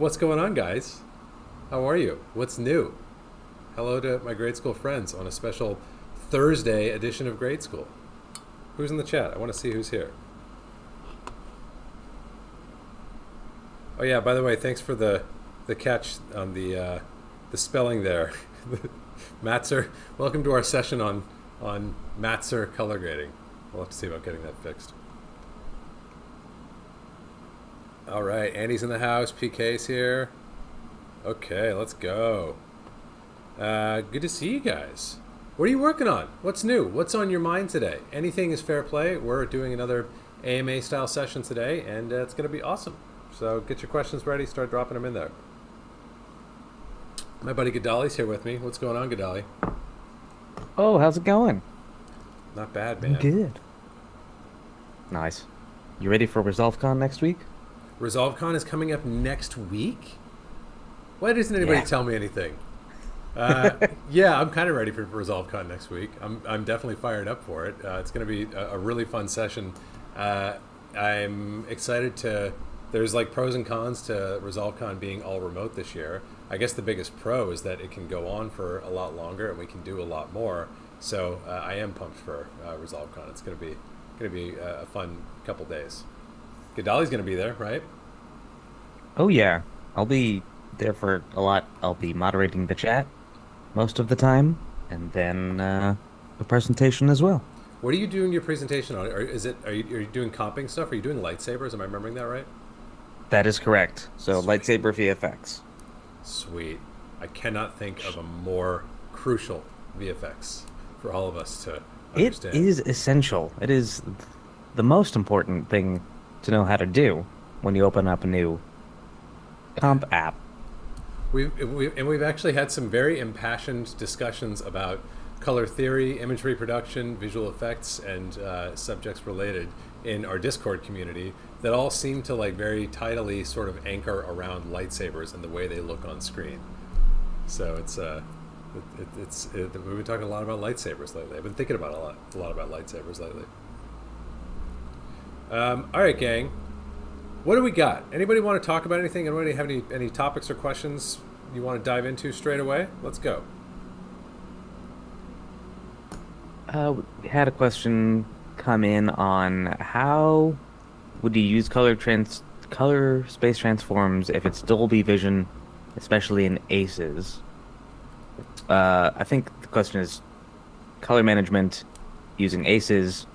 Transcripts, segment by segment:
What's going on, guys? How are you? What's new? Hello to my grade school friends on a special Thursday edition of Grade School. Who's in the chat? I want to see who's here. Oh yeah, by the way, thanks for the catch on the spelling there. Matzer, welcome to our session on Matzer color grading. We'll have to see about getting that fixed. All right, Andy's in the house. PK's here. Okay, let's go. Good to see you guys. What are you working on? What's new? What's on your mind today? Anything is fair play. We're doing another AMA style session today, and it's going to be awesome. So get your questions ready. Start dropping them in there. My buddy Gadali's here with me. What's going on, Gadali? Oh, how's it going? Not bad, man. Good. Nice. You ready for ResolveCon next week? ResolveCon is coming up next week? Why doesn't anybody tell me anything? Yeah, I'm kind of ready for ResolveCon next week. I'm definitely fired up for it. It's going to be a really fun session. I'm excited to... There's like pros and cons to ResolveCon being all remote this year. I guess the biggest pro is that it can go on for a lot longer and we can do a lot more. So I am pumped for ResolveCon. It's going to be a fun couple days. Gadali's going to be there, right? Oh yeah, I'll be there for a lot. I'll be moderating the chat most of the time, and then the presentation as well. What are you doing your presentation on? Are you doing comping stuff? Are you doing lightsabers? Am I remembering that right? That is correct. So Sweet. lightsaber VFX. Sweet. I cannot think of a more crucial VFX for all of us to understand. It is essential. It is the most important thing to know how to do when you open up a new comp app. We've actually had some very impassioned discussions about color theory, image reproduction, visual effects, and subjects related in our Discord community that all seem to like very tidily sort of anchor around lightsabers and the way they look on screen. So we've been talking a lot about lightsabers lately. I've been thinking about a lot about lightsabers lately. All right, gang. What do we got? Anybody want to talk about anything? Anybody have any topics or questions you want to dive into straight away? Let's go. We had a question come in on how would you use color space transforms if it's Dolby Vision, especially in ACES? I think the question is color management using ACES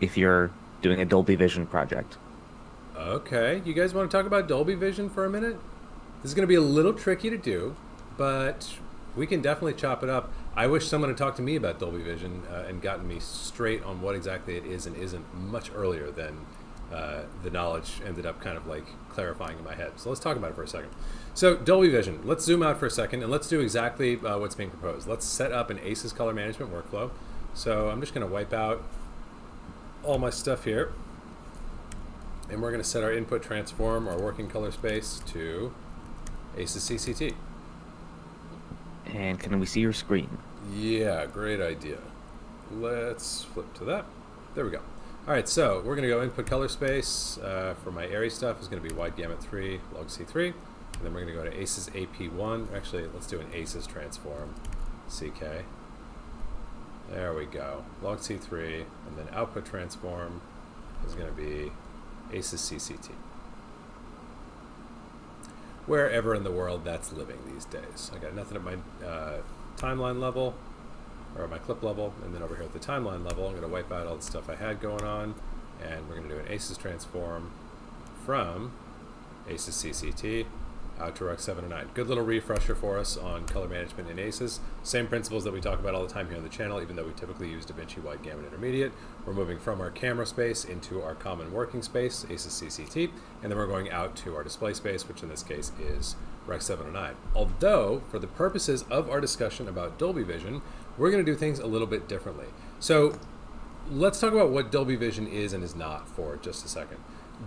if you're doing a Dolby Vision project. Okay, you guys want to talk about Dolby Vision for a minute? This is going to be a little tricky to do, but we can definitely chop it up. I wish someone had talked to me about Dolby Vision and gotten me straight on what exactly it is and isn't much earlier than the knowledge ended up kind of like clarifying in my head. So let's talk about it for a second. So Dolby Vision, let's zoom out for a second and let's do exactly what's being proposed. Let's set up an ACES color management workflow. So I'm just going to wipe out all my stuff here. And we're going to set our input transform, our working color space, to ACES CCT. And can we see your screen? Yeah, great idea. Let's flip to that. There we go. All right, so we're going to go input color space. For my Aries stuff is going to be wide gamut 3, log C3. And then we're going to go to ACES AP1. Actually, let's do an ACES transform, CK. There we go. Log C3. And then output transform is going to be ACES CCT. Wherever in the world that's living these days. I got nothing at my timeline level, or my clip level, and then over here at the timeline level, I'm going to wipe out all the stuff I had going on, and we're going to do an ACES transform from ACES CCT out to Rec 7 and 9. Good little refresher for us on color management in ACES. Same principles that we talk about all the time here on the channel, even though we typically use DaVinci Wide Gamut Intermediate. We're moving from our camera space into our common working space, ACES CCT, and then we're going out to our display space, which in this case is Rec 7 and 9. Although, for the purposes of our discussion about Dolby Vision, we're going to do things a little bit differently. So let's talk about what Dolby Vision is and is not for just a second.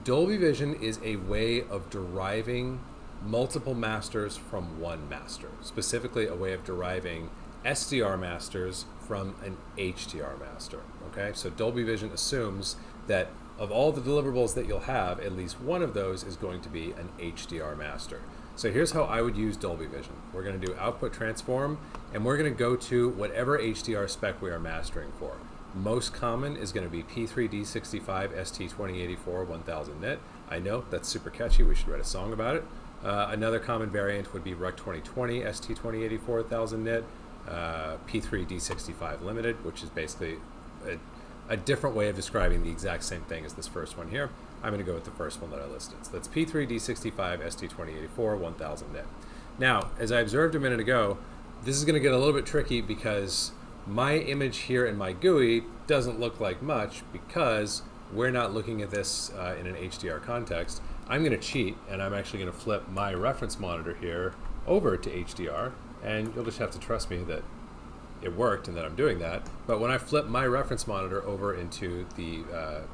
Dolby Vision is a way of deriving multiple masters from one master, specifically a way of deriving SDR masters from an HDR master. Okay, so Dolby Vision assumes that of all the deliverables that you'll have, at least one of those is going to be an HDR master. So here's how I would use Dolby Vision. We're going to do output transform, and we're going to go to whatever HDR spec we are mastering for. Most common is going to be P3D65 ST2084 1000 nit. I know that's super catchy. We should write a song about it. Another common variant would be RUC 2020 ST2084 1000 nit, P3D65 limited, which is basically a different way of describing the exact same thing as this first one here. I'm going to go with the first one that I listed. So that's P3D65 ST2084 1000 nit. Now, as I observed a minute ago, this is going to get a little bit tricky because my image here in my GUI doesn't look like much because we're not looking at this in an HDR context. I'm going to cheat, and I'm actually going to flip my reference monitor here over to HDR, and you'll just have to trust me that it worked and that I'm doing that. But when I flip my reference monitor over into the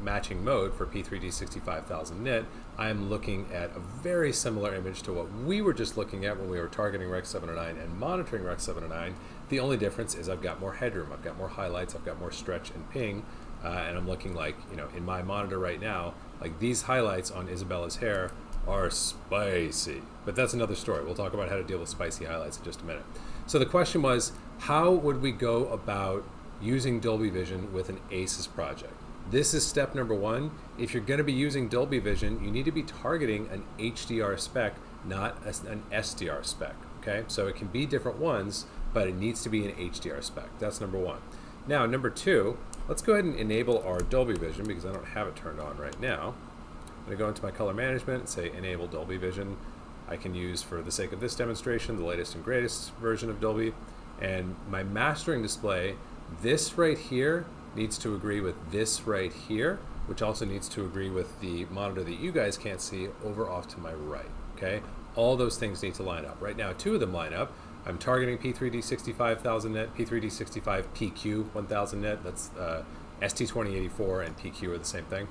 matching mode for P3D65 1000 nit, I'm looking at a very similar image to what we were just looking at when we were targeting Rec. 709 and monitoring Rec. 709. The only difference is I've got more headroom, I've got more highlights, I've got more stretch and ping, and I'm looking like, you know, in my monitor right now, like these highlights on Isabella's hair are spicy. But that's another story. We'll talk about how to deal with spicy highlights in just a minute. So the question was, how would we go about using Dolby Vision with an ACES project? This is step number one. If you're going to be using Dolby Vision, you need to be targeting an HDR spec, not an SDR spec. Okay, so it can be different ones, but it needs to be an HDR spec. That's number one. Now, number two, let's go ahead and enable our Dolby Vision because I don't have it turned on right now. I'm going to go into my color management and say enable Dolby Vision. I can use, for the sake of this demonstration, the latest and greatest version of Dolby. And my mastering display, this right here needs to agree with this right here, which also needs to agree with the monitor that you guys can't see over off to my right. Okay, all those things need to line up. Right now, two of them line up. I'm targeting P3D65 1000 nit, P3D65 PQ 1000 nit. That's ST2084 and PQ are the same thing.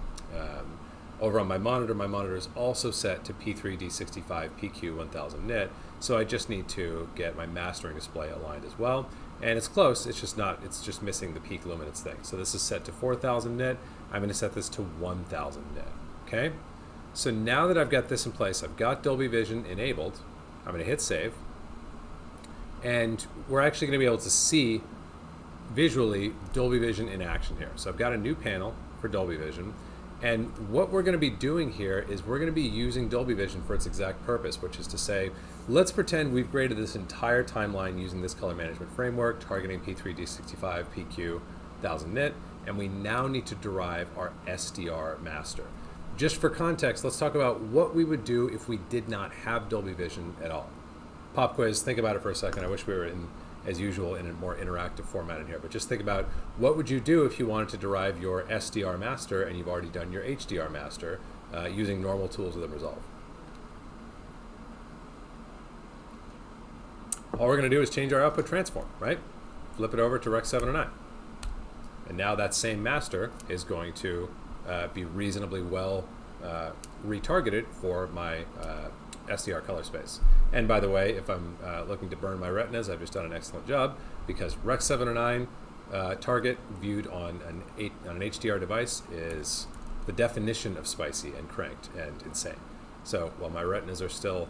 Over on my monitor is also set to P3D65 PQ 1000 nit, so I just need to get my mastering display aligned as well. And it's close, it's just missing the peak luminance thing. So this is set to 4000 nit, I'm going to set this to 1000 nit, okay? So now that I've got this in place, I've got Dolby Vision enabled, I'm going to hit save, and we're actually going to be able to see visually Dolby Vision in action here. So I've got a new panel for Dolby Vision. And what we're going to be doing here is we're going to be using Dolby Vision for its exact purpose, which is to say, let's pretend we've graded this entire timeline using this color management framework, targeting P3D65 PQ 1000 nit, and we now need to derive our SDR master. Just for context, let's talk about what we would do if we did not have Dolby Vision at all. Pop quiz, think about it for a second. I wish we were in, as usual, in a more interactive format in here, but just think about what would you do if you wanted to derive your SDR master and you've already done your HDR master using normal tools within Resolve. All we're going to do is change our output transform, right? Flip it over to Rec. 709. And now that same master is going to be reasonably well retargeted for my SDR color space. And by the way, if I'm looking to burn my retinas, I've just done an excellent job because Rec. 709 target viewed on an HDR device is the definition of spicy and cranked and insane. So while my retinas are still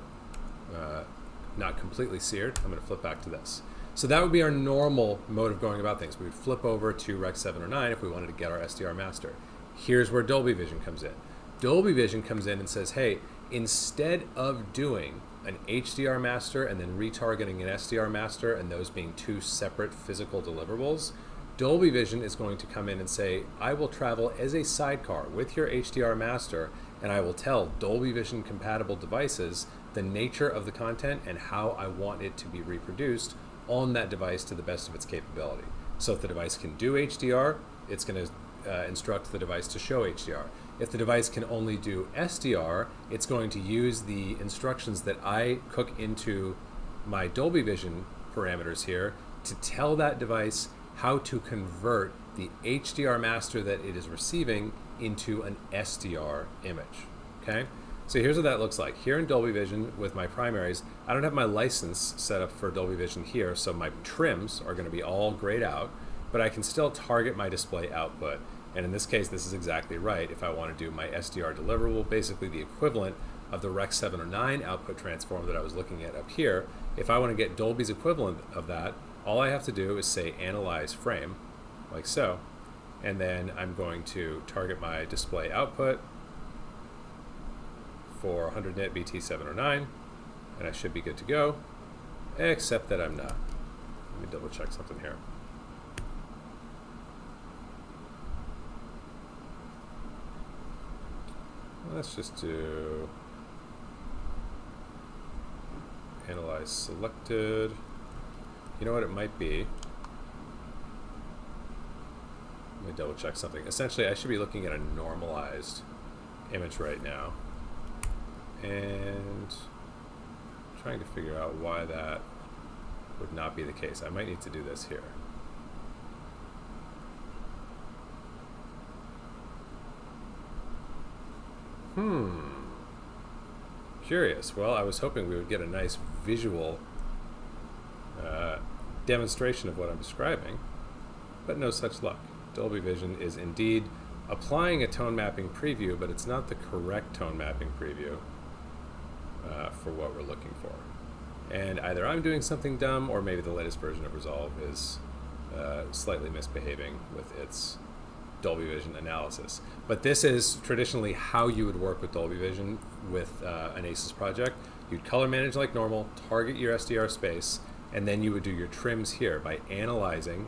not completely seared, I'm going to flip back to this. So that would be our normal mode of going about things. We would flip over to Rec. 709 if we wanted to get our SDR master. Here's where Dolby Vision comes in. Dolby Vision comes in and says, hey, instead of doing an HDR master and then retargeting an SDR master and those being two separate physical deliverables, Dolby Vision is going to come in and say, I will travel as a sidecar with your HDR master and I will tell Dolby Vision compatible devices the nature of the content and how I want it to be reproduced on that device to the best of its capability. So if the device can do HDR, it's going to instruct the device to show HDR. If the device can only do SDR, it's going to use the instructions that I cook into my Dolby Vision parameters here to tell that device how to convert the HDR master that it is receiving into an SDR image, okay? So here's what that looks like. Here in Dolby Vision with my primaries, I don't have my license set up for Dolby Vision here, so my trims are gonna be all grayed out, but I can still target my display output. And in this case, this is exactly right. If I want to do my SDR deliverable, basically the equivalent of the Rec 709 output transform that I was looking at up here, if I want to get Dolby's equivalent of that, all I have to do is say analyze frame, like so, and then I'm going to target my display output for 100 nit BT709, and I should be good to go, except that I'm not. Let me double check something here. Let's just do analyze selected. You know what it might be? Let me double check something. Essentially, I should be looking at a normalized image right now, and trying to figure out why that would not be the case. I might need to do this here. Curious. Well, I was hoping we would get a nice visual demonstration of what I'm describing, but no such luck. Dolby Vision is indeed applying a tone mapping preview, but it's not the correct tone mapping preview for what we're looking for. And either I'm doing something dumb, or maybe the latest version of Resolve is slightly misbehaving with its Dolby Vision analysis. But this is traditionally how you would work with Dolby Vision with an ACES project. You'd color manage like normal, target your SDR space, and then you would do your trims here by analyzing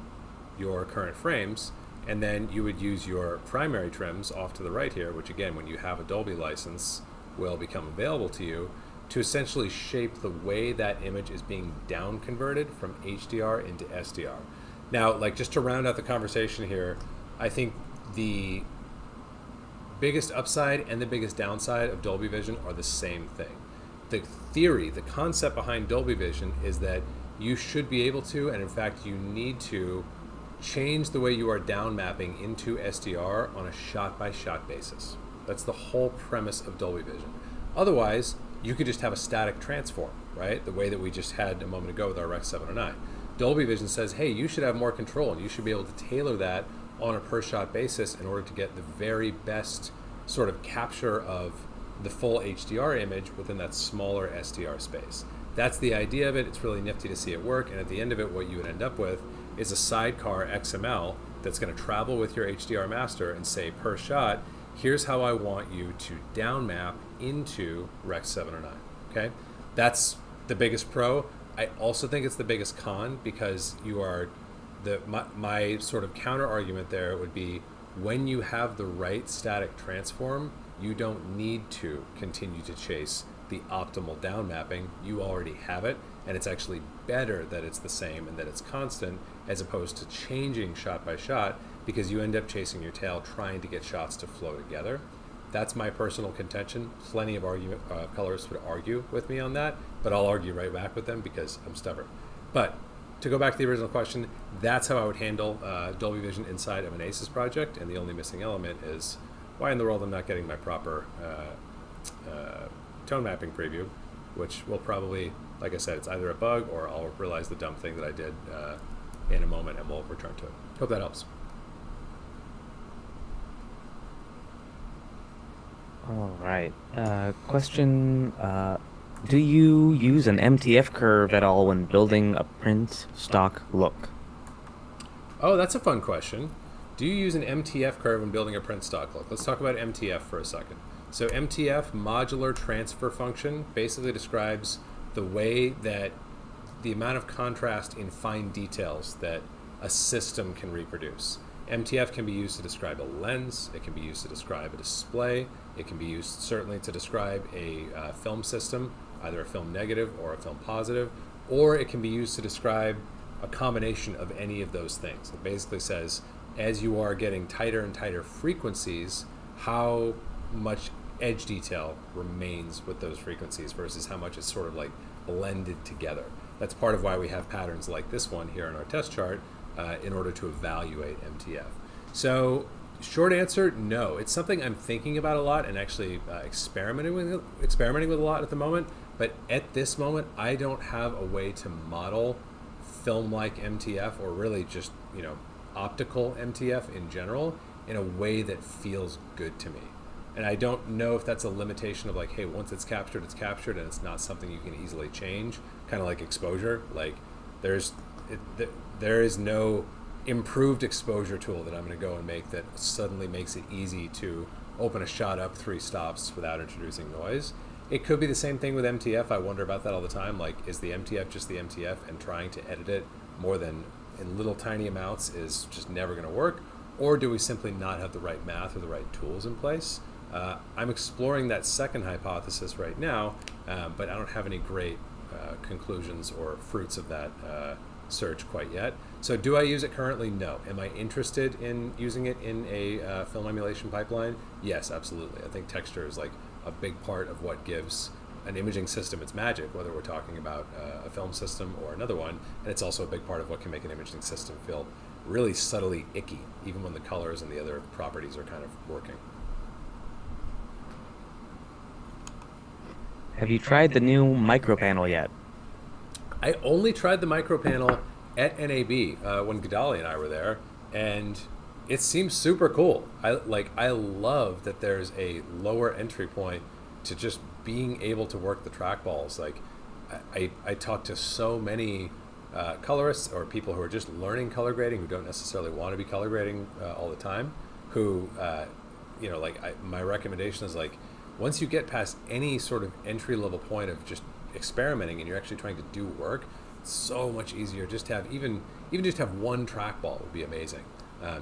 your current frames, and then you would use your primary trims off to the right here, which again, when you have a Dolby license, will become available to you to essentially shape the way that image is being down converted from HDR into SDR. Now, like, just to round out the conversation here, I think the biggest upside and the biggest downside of Dolby Vision are the same thing. The theory, the concept behind Dolby Vision is that you should be able to, and in fact you need to, change the way you are down mapping into SDR on a shot-by-shot basis. That's the whole premise of Dolby Vision. Otherwise, you could just have a static transform, right? The way that we just had a moment ago with our Rec 709. Dolby Vision says, hey, you should have more control, and you should be able to tailor that on a per-shot basis in order to get the very best sort of capture of the full HDR image within that smaller SDR space. That's the idea of it. It's really nifty to see it work, and at the end of it, what you would end up with is a sidecar XML that's going to travel with your HDR master and say, per shot, here's how I want you to down map into Rec 709. Okay, that's the biggest pro. I also think it's the biggest con, because you are my sort of counter argument there would be, when you have the right static transform, you don't need to continue to chase the optimal down mapping. You already have it, and it's actually better that it's the same and that it's constant, as opposed to changing shot by shot, because you end up chasing your tail trying to get shots to flow together. That's my personal contention. Plenty of colorists would argue with me on that, but I'll argue right back with them because I'm stubborn. But to go back to the original question, that's how I would handle Dolby Vision inside of an ACES project, and the only missing element is why in the world I'm not getting my proper tone mapping preview, which will probably, like I said, it's either a bug or I'll realize the dumb thing that I did in a moment, and we'll return to it. Hope that helps. All right. Question, do you use an MTF curve at all when building a print stock look? Oh, that's a fun question. Do you use an MTF curve when building a print stock look? Let's talk about MTF for a second. So MTF, modular transfer function, basically describes the way that the amount of contrast in fine details that a system can reproduce. MTF can be used to describe a lens, it can be used to describe a display, it can be used certainly to describe a film system, either a film negative or a film positive, or it can be used to describe a combination of any of those things. It basically says, as you are getting tighter and tighter frequencies, how much edge detail remains with those frequencies versus how much is sort of like blended together. That's part of why we have patterns like this one here in our test chart in order to evaluate MTF. So short answer, no. It's something I'm thinking about a lot and actually experimenting with a lot at the moment. But at this moment, I don't have a way to model film-like MTF, or really just, optical MTF in general, in a way that feels good to me. And I don't know if that's a limitation of like, hey, once it's captured, and it's not something you can easily change. Kind of like exposure. Like there's there is no improved exposure tool that I'm going to go and make that suddenly makes it easy to open a shot up 3 stops without introducing noise. It could be the same thing with MTF. I wonder about that all the time. Like, is the MTF just the MTF, and trying to edit it more than in little tiny amounts is just never going to work? Or do we simply not have the right math or the right tools in place? I'm exploring that second hypothesis right now, but I don't have any great conclusions or fruits of that search quite yet. So do I use it currently? No. Am I interested in using it in a film emulation pipeline? Yes, absolutely. I think texture is like a big part of what gives an imaging system its magic, whether we're talking about a film system or another one. And it's also a big part of what can make an imaging system feel really subtly icky, even when the colors and the other properties are kind of working. Have you tried the new micro panel yet? I only tried the micro panel at NAB when Gadali and I were there, and it seems super cool. I love that there's a lower entry point to just being able to work the trackballs. Like I talk to so many colorists or people who are just learning color grading, who don't necessarily want to be color grading all the time, who my recommendation is like, once you get past any sort of entry level point of just experimenting and you're actually trying to do work, it's so much easier just to have even just have one trackball would be amazing.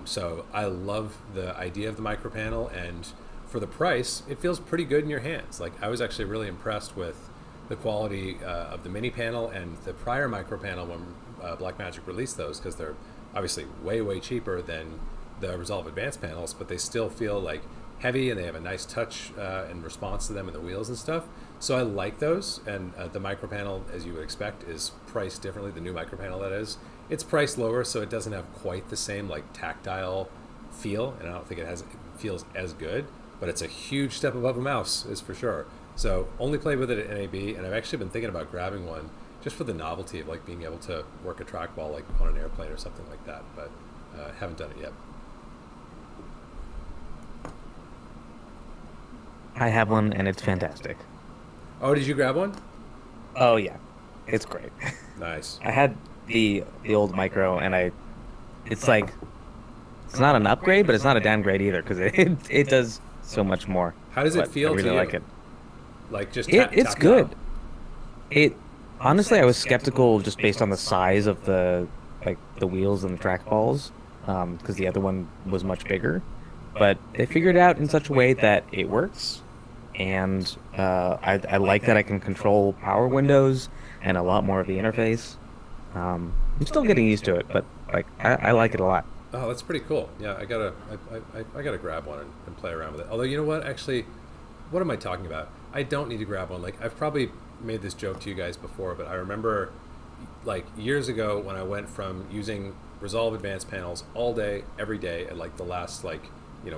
So I love the idea of the micro panel, and for the price, it feels pretty good in your hands. Like, I was actually really impressed with the quality of the mini panel and the prior micro panel when Blackmagic released those, because they're obviously way cheaper than the Resolve Advanced panels, but they still feel like heavy, and they have a nice touch and response to them in the wheels and stuff. So I like those, and the micro panel, as you would expect, is priced differently. The new micro panel, that is, it's priced lower, so it doesn't have quite the same like tactile feel, and I don't think it feels as good, but it's a huge step above a mouse, is for sure. So only played with it at NAB, and I've actually been thinking about grabbing one just for the novelty of like being able to work a trackball like on an airplane or something like that, but haven't done it yet. I have one and it's fantastic. Oh, did you grab one? Oh yeah, it's great. Nice. I had the old micro, and it's like, it's not an upgrade, but it's not a downgrade either, because it does so much more. How does it But feel I really to you? like it. Like just It's tap good. down? It honestly, I was skeptical just based on the size of the wheels and the trackballs, because the other one was much bigger. But they figured it out in such a way that it works, and I like that I can control power windows and a lot more of the interface. I'm still getting used to it, but like I like it a lot. Oh, that's pretty cool. Yeah, I gotta grab one and play around with it. Although, you know what? Actually, what am I talking about? I don't need to grab one. Like, I've probably made this joke to you guys before, but I remember like years ago when I went from using Resolve Advanced panels all day, every day, at like the last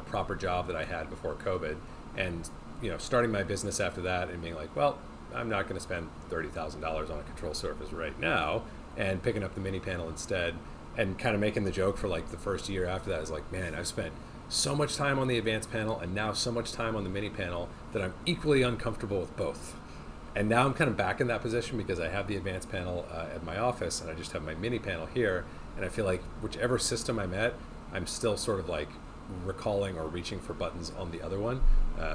proper job that I had before COVID, and starting my business after that, and being like, well, I'm not going to spend $30,000 on a control surface right now, and picking up the mini panel instead, and kind of making the joke for like the first year after that is like, man, I've spent so much time on the advanced panel and now so much time on the mini panel that I'm equally uncomfortable with both. And now I'm kind of back in that position because I have the advanced panel at my office, and I just have my mini panel here, and I feel like whichever system I'm at, I'm still sort of like recalling or reaching for buttons on the other one.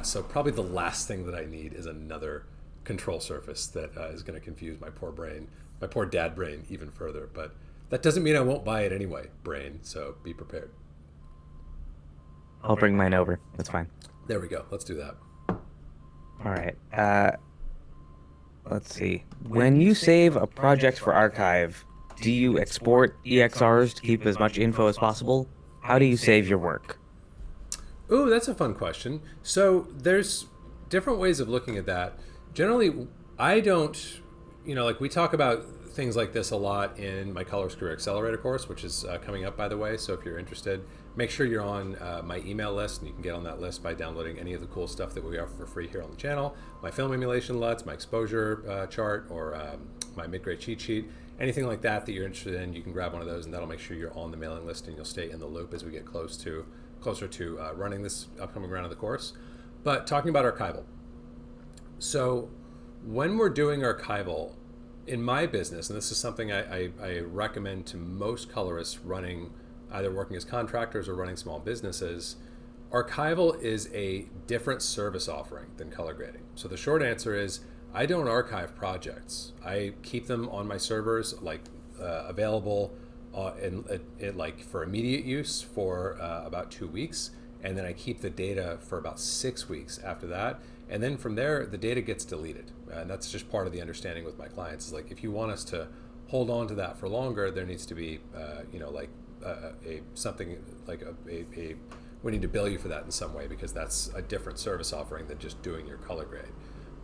So probably the last thing that I need is another control surface that is going to confuse my poor dad brain even further. But that doesn't mean I won't buy it anyway, brain. So be prepared. I'll bring mine over. That's fine. There we go. Let's do that. All right. Let's see. When you save a project for archive, do you export EXRs to keep as much info as possible? How do you save your work? Ooh, that's a fun question. So there's different ways of looking at that. Generally, I don't, like we talk about things like this a lot in my Colorist Career Accelerator course, which is coming up, by the way. So if you're interested, make sure you're on my email list, and you can get on that list by downloading any of the cool stuff that we offer for free here on the channel. My film emulation LUTs, my exposure chart, or my mid-grade cheat sheet. Anything like that you're interested in, you can grab one of those, and that'll make sure you're on the mailing list, and you'll stay in the loop as we get closer to running this upcoming round of the course. But talking about archival. So when we're doing archival, in my business, and this is something I recommend to most colorists running, either working as contractors or running small businesses, archival is a different service offering than color grading. So the short answer is I don't archive projects. I keep them on my servers, like available like for immediate use for about 2 weeks, and then I keep the data for about 6 weeks after that. And then from there, the data gets deleted. And that's just part of the understanding with my clients is like, if you want us to hold on to that for longer, there needs to be, something like we need to bill you for that in some way, because that's a different service offering than just doing your color grade.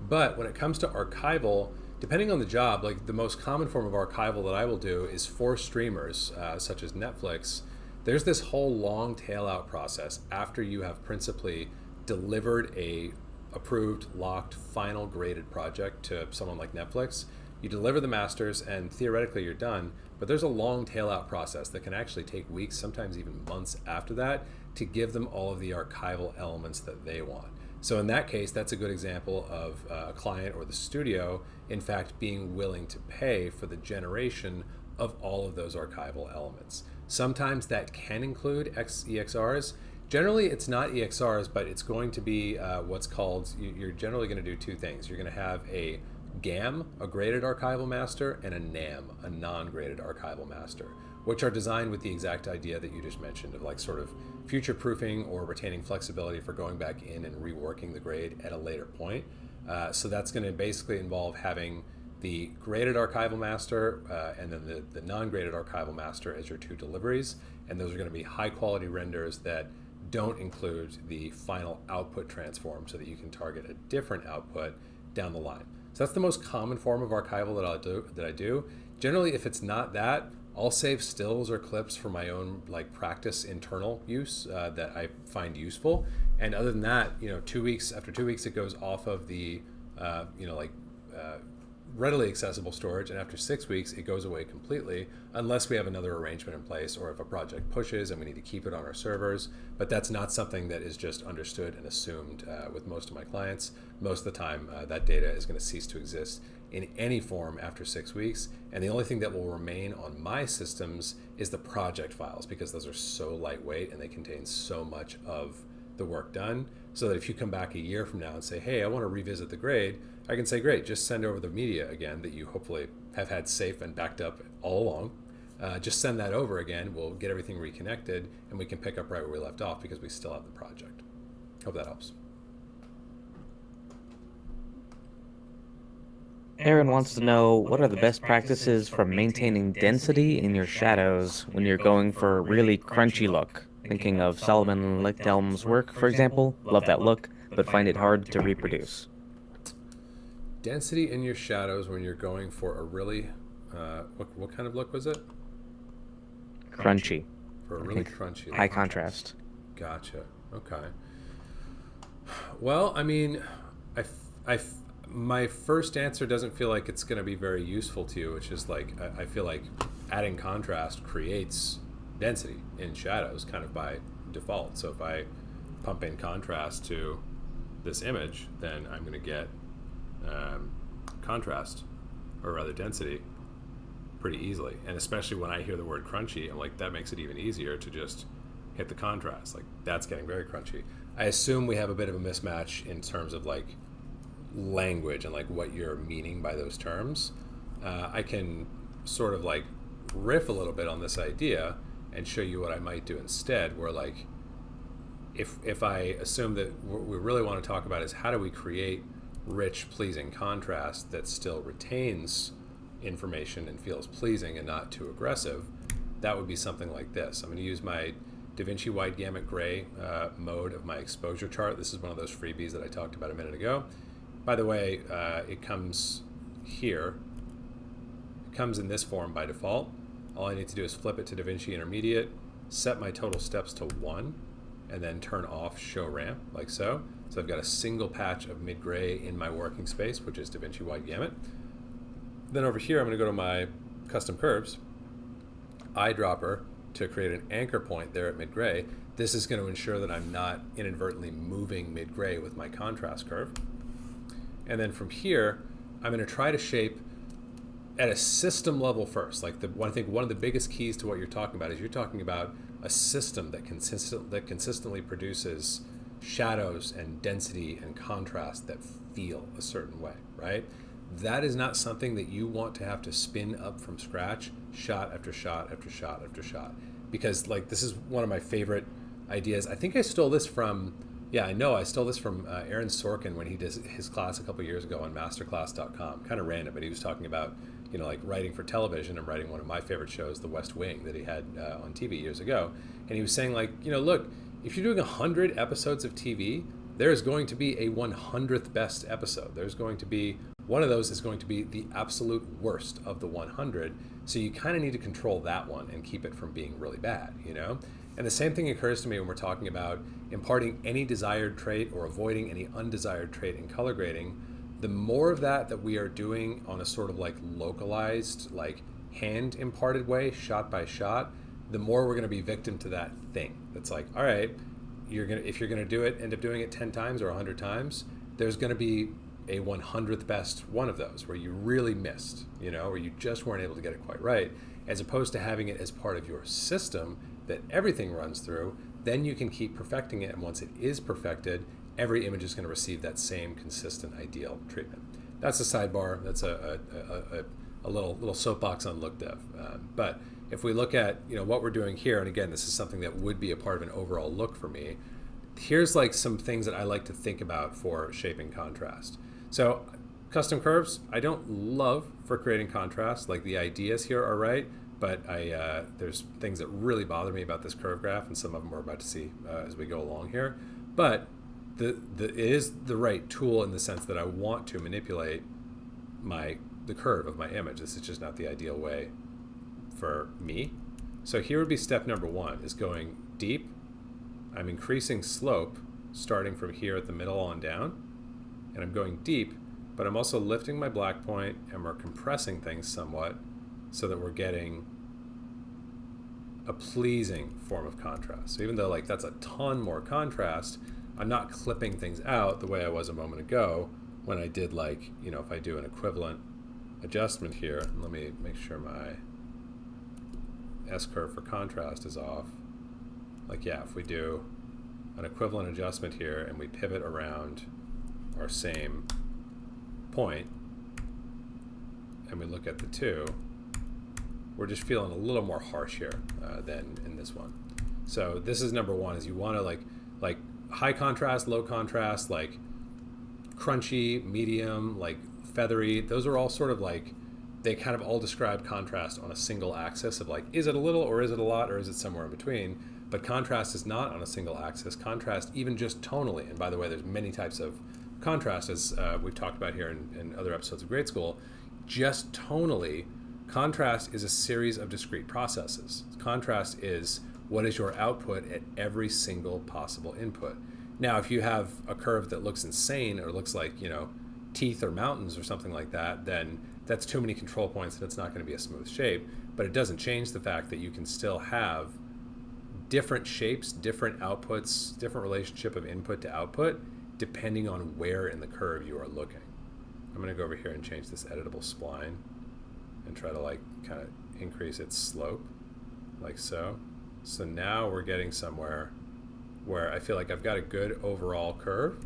But when it comes to archival, depending on the job, like the most common form of archival that I will do is for streamers, such as Netflix. There's this whole long tail out process after you have principally delivered a approved, locked, final graded project to someone like Netflix. You deliver the masters and theoretically you're done, but there's a long tail out process that can actually take weeks, sometimes even months after that, to give them all of the archival elements that they want. So in that case, that's a good example of a client or the studio, in fact, being willing to pay for the generation of all of those archival elements. Sometimes that can include EXRs. Generally, it's not EXRs, but it's going to be what's called, you're generally going to do two things. You're going to have a GAM, a graded archival master, and a NAM, a non-graded archival master, which are designed with the exact idea that you just mentioned of like sort of future-proofing or retaining flexibility for going back in and reworking the grade at a later point. So that's going to basically involve having the graded archival master and then the non-graded archival master as your two deliveries. And those are going to be high-quality renders that don't include the final output transform so that you can target a different output down the line. So that's the most common form of archival that I do. Generally, if it's not that, I'll save stills or clips for my own like practice internal use that I find useful. And other than that, after 2 weeks, it goes off of the readily accessible storage, and after 6 weeks it goes away completely unless we have another arrangement in place or if a project pushes and we need to keep it on our servers. But that's not something that is just understood and assumed with most of my clients. Most of the time that data is going to cease to exist in any form after 6 weeks, and the only thing that will remain on my systems is the project files, because those are so lightweight and they contain so much of the work done, so that if you come back a year from now and say, hey, I want to revisit the grade, I can say, great, just send over the media again that you hopefully have had safe and backed up all along. Just send that over again. We'll get everything reconnected and we can pick up right where we left off because we still have the project. Hope that helps. Aaron wants to know, what are the best practices for maintaining density in your shadows when you're going for a really crunchy look? Thinking of Solomon Lichtelm's work, for example. Love that look, but find it hard to reproduce. Density in your shadows when you're going for a really, what kind of look was it? Crunchy. For a really crunchy look. High contrast. Gotcha. Okay. Well, I mean, my first answer doesn't feel like it's going to be very useful to you, which is like, I feel like adding contrast creates density in shadows kind of by default. So if I pump in contrast to this image, then I'm going to get contrast, or rather density, pretty easily. And especially when I hear the word crunchy, I'm like, that makes it even easier to just hit the contrast. Like, that's getting very crunchy. I assume we have a bit of a mismatch in terms of like language and like what you're meaning by those terms. I can sort of like riff a little bit on this idea and show you what I might do instead, where like if I assume that what we really want to talk about is how do we create rich, pleasing contrast that still retains information and feels pleasing and not too aggressive, that would be something like this. I'm going to use my DaVinci Wide Gamut Gray mode of my exposure chart. This is one of those freebies that I talked about a minute ago. By the way, it comes here. It comes in this form by default. All I need to do is flip it to DaVinci Intermediate, set my total steps to 1, and then turn off Show Ramp, like so. So I've got a single patch of mid-gray in my working space, which is DaVinci Wide Gamut. Then over here, I'm going to go to my custom curves, eyedropper, to create an anchor point there at mid-gray. This is going to ensure that I'm not inadvertently moving mid-gray with my contrast curve. And then from here, I'm going to try to shape at a system level first. Like I think one of the biggest keys to what you're talking about is you're talking about a system that consistently produces shadows and density and contrast that feel a certain way, right? That is not something that you want to have to spin up from scratch, shot after shot after shot after shot. Because like this is one of my favorite ideas. I think I stole this from, I stole this from Aaron Sorkin when he did his class a couple years ago on masterclass.com. Kind of random, but he was talking about, like writing for television and writing one of my favorite shows, The West Wing, that he had on TV years ago. And he was saying like, look, if you're doing 100 episodes of TV, there's going to be a 100th best episode. There's going to be, one of those is going to be the absolute worst of the 100. So you kind of need to control that one and keep it from being really bad, And the same thing occurs to me when we're talking about imparting any desired trait or avoiding any undesired trait in color grading. The more of that we are doing on a sort of like localized, like hand imparted way, shot by shot, the more we're going to be victim to that thing. That's like, all right, if you're going to do it, end up doing it 10 times or 100 times, there's going to be a 100th best one of those where you really missed, or you just weren't able to get it quite right, as opposed to having it as part of your system that everything runs through. Then you can keep perfecting it, and once it is perfected, every image is going to receive that same consistent ideal treatment. That's a sidebar. That's a little soapbox on look dev. But if we look at what we're doing here, and again, this is something that would be a part of an overall look for me. Here's like some things that I like to think about for shaping contrast. So custom curves, I don't love for creating contrast. Like the ideas here are right, but there's things that really bother me about this curve graph, and some of them we're about to see as we go along here. But it is the right tool in the sense that I want to manipulate the curve of my image. This is just not the ideal way for me. So here would be step number one, is going deep. I'm increasing slope starting from here at the middle on down, and I'm going deep, but I'm also lifting my black point, and we're compressing things somewhat so that we're getting a pleasing form of contrast. So even though like that's a ton more contrast, I'm not clipping things out the way I was a moment ago when I did like, if I do an equivalent adjustment here, let me make sure my S-curve for contrast is off. Like, if we do an equivalent adjustment here and we pivot around our same point and we look at the two, we're just feeling a little more harsh here than in this one. So this is number one, is you want to like high contrast, low contrast, like crunchy, medium, like feathery. Those are all sort of like, they kind of all describe contrast on a single axis of like, is it a little or is it a lot or is it somewhere in between? But contrast is not on a single axis. Contrast, even just tonally, and by the way, there's many types of contrast, as we've talked about here in other episodes of grade school. Just tonally, contrast is a series of discrete processes. Contrast is what is your output at every single possible input. Now, if you have a curve that looks insane or looks like, teeth or mountains or something like that, then that's too many control points and it's not going to be a smooth shape. But it doesn't change the fact that you can still have different shapes, different outputs, different relationship of input to output, depending on where in the curve you are looking. I'm going to go over here and change this editable spline and try to like kind of increase its slope, like so. So now we're getting somewhere where I feel like I've got a good overall curve.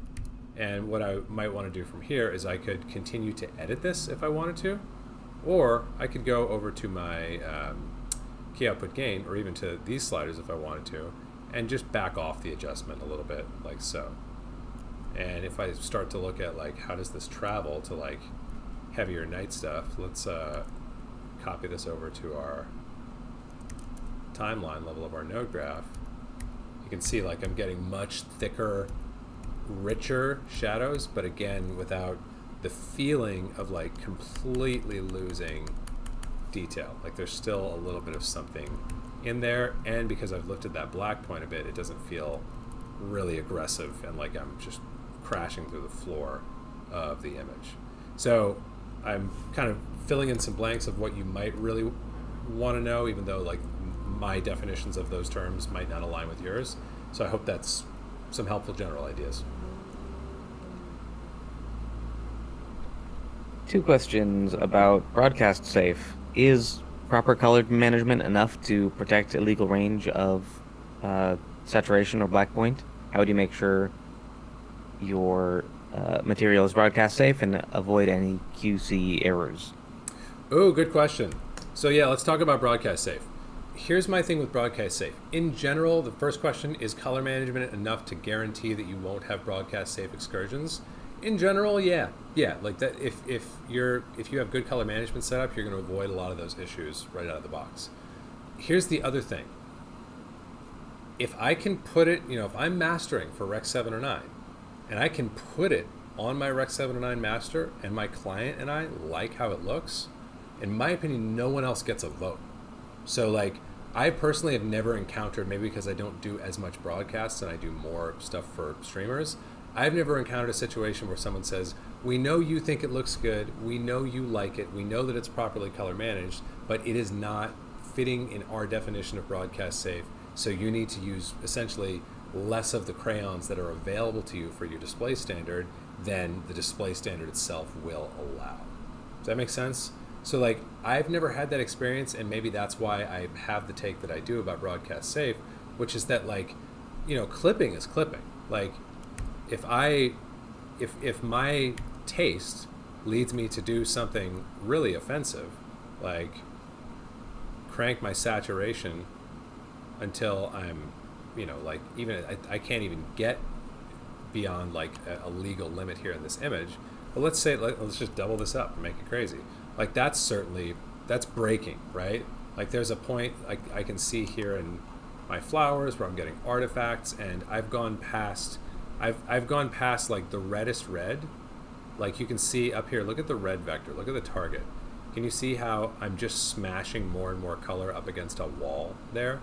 And what I might want to do from here is I could continue to edit this if I wanted to, or I could go over to my key output gain, or even to these sliders if I wanted to, and just back off the adjustment a little bit, like so. And if I start to look at like how does this travel to like heavier night stuff, let's copy this over to our timeline level of our node graph. You can see like I'm getting much thicker, richer shadows, but again without the feeling of like completely losing detail. Like there's still a little bit of something in there, and because I've lifted that black point a bit, it doesn't feel really aggressive and like I'm just crashing through the floor of the image. So I'm kind of filling in some blanks of what you might really want to know, even though like my definitions of those terms might not align with yours. So I hope that's some helpful general ideas. Two questions about broadcast safe. Is proper color management enough to protect a legal range of saturation or black point? How would you make sure your material is broadcast safe and avoid any QC errors? Oh, good question. So yeah, let's talk about broadcast safe. Here's my thing with broadcast safe. In general, the first question is color management enough to guarantee that you won't have broadcast safe excursions? In general, yeah. Like that if you have good color management setup, you're going to avoid a lot of those issues right out of the box. Here's the other thing. If I can put it, if I'm mastering for Rec 7 or 9 and I can put it on my Rec 7 or 9 master and my client and I like how it looks, in my opinion, no one else gets a vote. So like, I personally have never encountered, maybe because I don't do as much broadcasts and I do more stuff for streamers, I've never encountered a situation where someone says, we know you think it looks good, we know you like it, we know that it's properly color managed, but it is not fitting in our definition of broadcast safe, so you need to use essentially less of the crayons that are available to you for your display standard than the display standard itself will allow. Does that make sense? So like, I've never had that experience, and maybe that's why I have the take that I do about broadcast safe, which is that like, clipping is clipping. Like, if my taste leads me to do something really offensive, like crank my saturation until I'm, like even I can't even get beyond like a legal limit here in this image. But let's say, let's just double this up and make it crazy. Like that's breaking, right? Like there's a point I can see here in my flowers where I'm getting artifacts, and I've gone past like the reddest red. Like you can see up here, look at the red vector, look at the target. Can you see how I'm just smashing more and more color up against a wall there?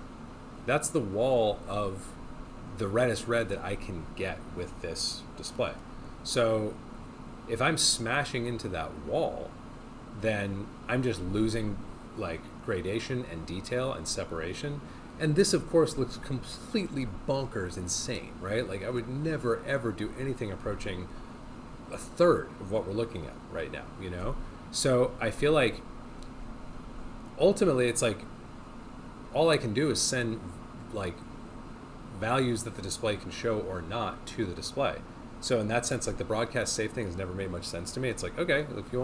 That's the wall of the reddest red that I can get with this display. So if I'm smashing into that wall, then I'm just losing like gradation and detail and separation. And this, of course, looks completely bonkers insane, right? Like I would never, ever do anything approaching a third of what we're looking at right now, So I feel like ultimately it's like all I can do is send like values that the display can show or not to the display. So in that sense, like the broadcast safe thing has never made much sense to me. It's like, okay, if you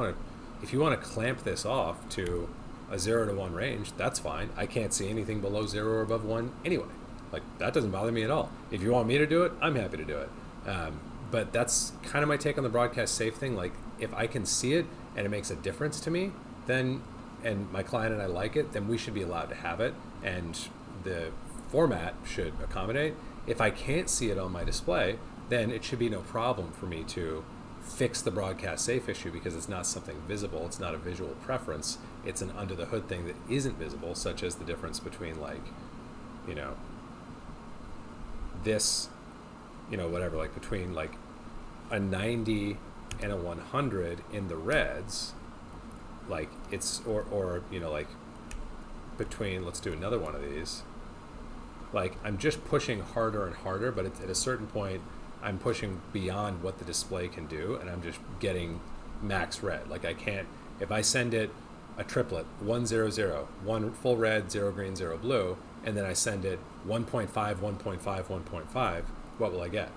want to clamp this off to a 0 to 1 range, that's fine. I can't see anything below 0 or above 1 anyway. Like that doesn't bother me at all. If you want me to do it, I'm happy to do it. But that's kind of my take on the broadcast safe thing. Like if I can see it and it makes a difference to me, then, and my client and I like it, then we should be allowed to have it, and the format should accommodate. If I can't see it on my display, then it should be no problem for me to fix the broadcast safe issue, because it's not something visible, it's not a visual preference, it's an under the hood thing that isn't visible, such as the difference between like, this, whatever, like between like a 90 and a 100 in the reds, like it's, or like between, let's do another one of these, like I'm just pushing harder and harder, but at a certain point I'm pushing beyond what the display can do, and I'm just getting max red. Like I can't, if I send it a triplet, 1 0 0, 1 full red, 0 green, 0 blue, and then I send it 1.5, 1.5, 1.5, what will I get?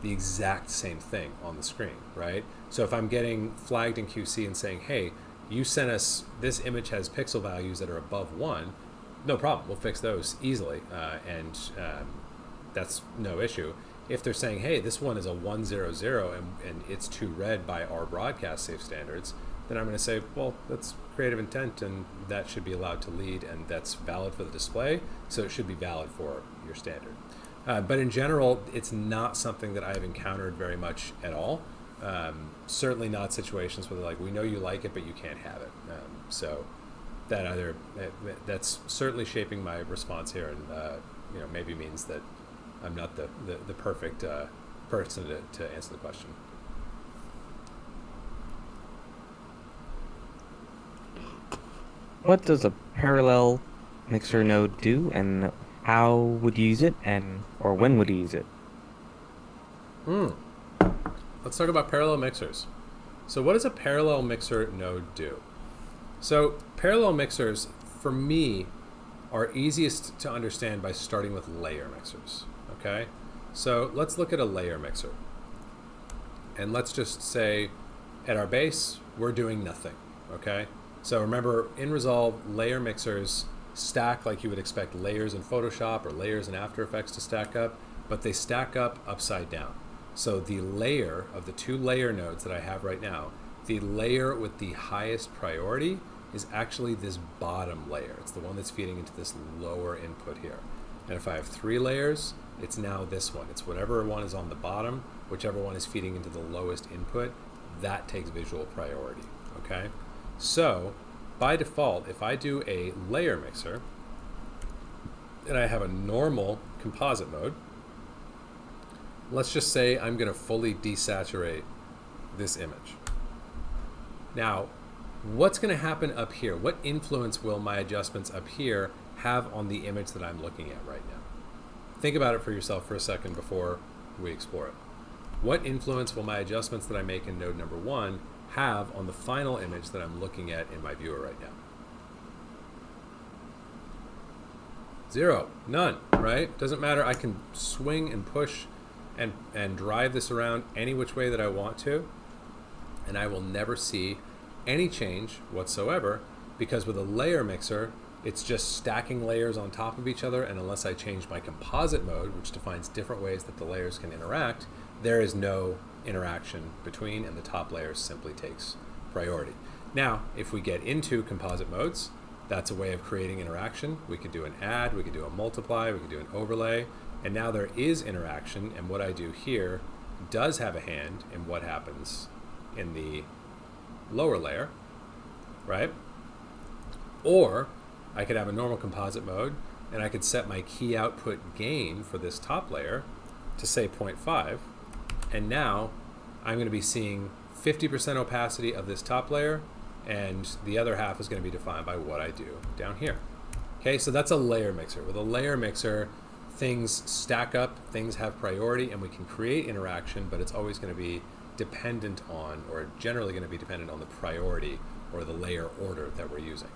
The exact same thing on the screen, right? So if I'm getting flagged in QC and saying, hey, you sent us, this image has pixel values that are above 1, no problem, we'll fix those easily, and that's no issue. If they're saying, hey, this one is a 100 and it's too red by our broadcast safe standards, then I'm going to say, well, that's creative intent, and that should be allowed to lead, and that's valid for the display, so it should be valid for your standard. But in general, it's not something that I've encountered very much at all. Certainly not situations where they're like, we know you like it, but you can't have it. So that's certainly shaping my response here, and maybe means that I'm not the perfect person to answer the question. What does a parallel mixer node do, and how would you use it and or when would you use it? Hmm. Let's talk about parallel mixers. So what does a parallel mixer node do? So parallel mixers, for me, are easiest to understand by starting with layer mixers, okay? So let's look at a layer mixer. And let's just say at our base, we're doing nothing, okay? So remember, in Resolve, layer mixers stack like you would expect layers in Photoshop or layers in After Effects to stack up, but they stack up upside down. So the layer of the two layer nodes that I have right now, the layer with the highest priority is actually this bottom layer. It's the one that's feeding into this lower input here. And if I have three layers, it's now this one. It's whatever one is on the bottom, whichever one is feeding into the lowest input, that takes visual priority, okay? So by default, if I do a layer mixer and I have a normal composite mode, let's just say I'm going to fully desaturate this image. Now, what's going to happen up here? What influence will my adjustments up here have on the image that I'm looking at right now? Think about it for yourself for a second before we explore it. What influence will my adjustments that I make in node number 1 have on the final image that I'm looking at in my viewer right now? Zero, none, right? Doesn't matter. I can swing and push and drive this around any which way that I want to, and I will never see any change whatsoever, because with a layer mixer, it's just stacking layers on top of each other, and unless I change my composite mode, which defines different ways that the layers can interact, there is no interaction between, and the top layer simply takes priority. Now, if we get into composite modes, that's a way of creating interaction. We could do an add, we could do a multiply, we could do an overlay, and now there is interaction, and what I do here does have a hand in what happens in the lower layer, right? Or I could have a normal composite mode, and I could set my key output gain for this top layer to say 0.5, and now I'm going to be seeing 50% opacity of this top layer, and the other half is going to be defined by what I do down here. Okay, so that's a layer mixer. With a layer mixer, things stack up, things have priority, and we can create interaction, but it's always going to be dependent on, or generally going to be dependent on, the priority or the layer order that we're using.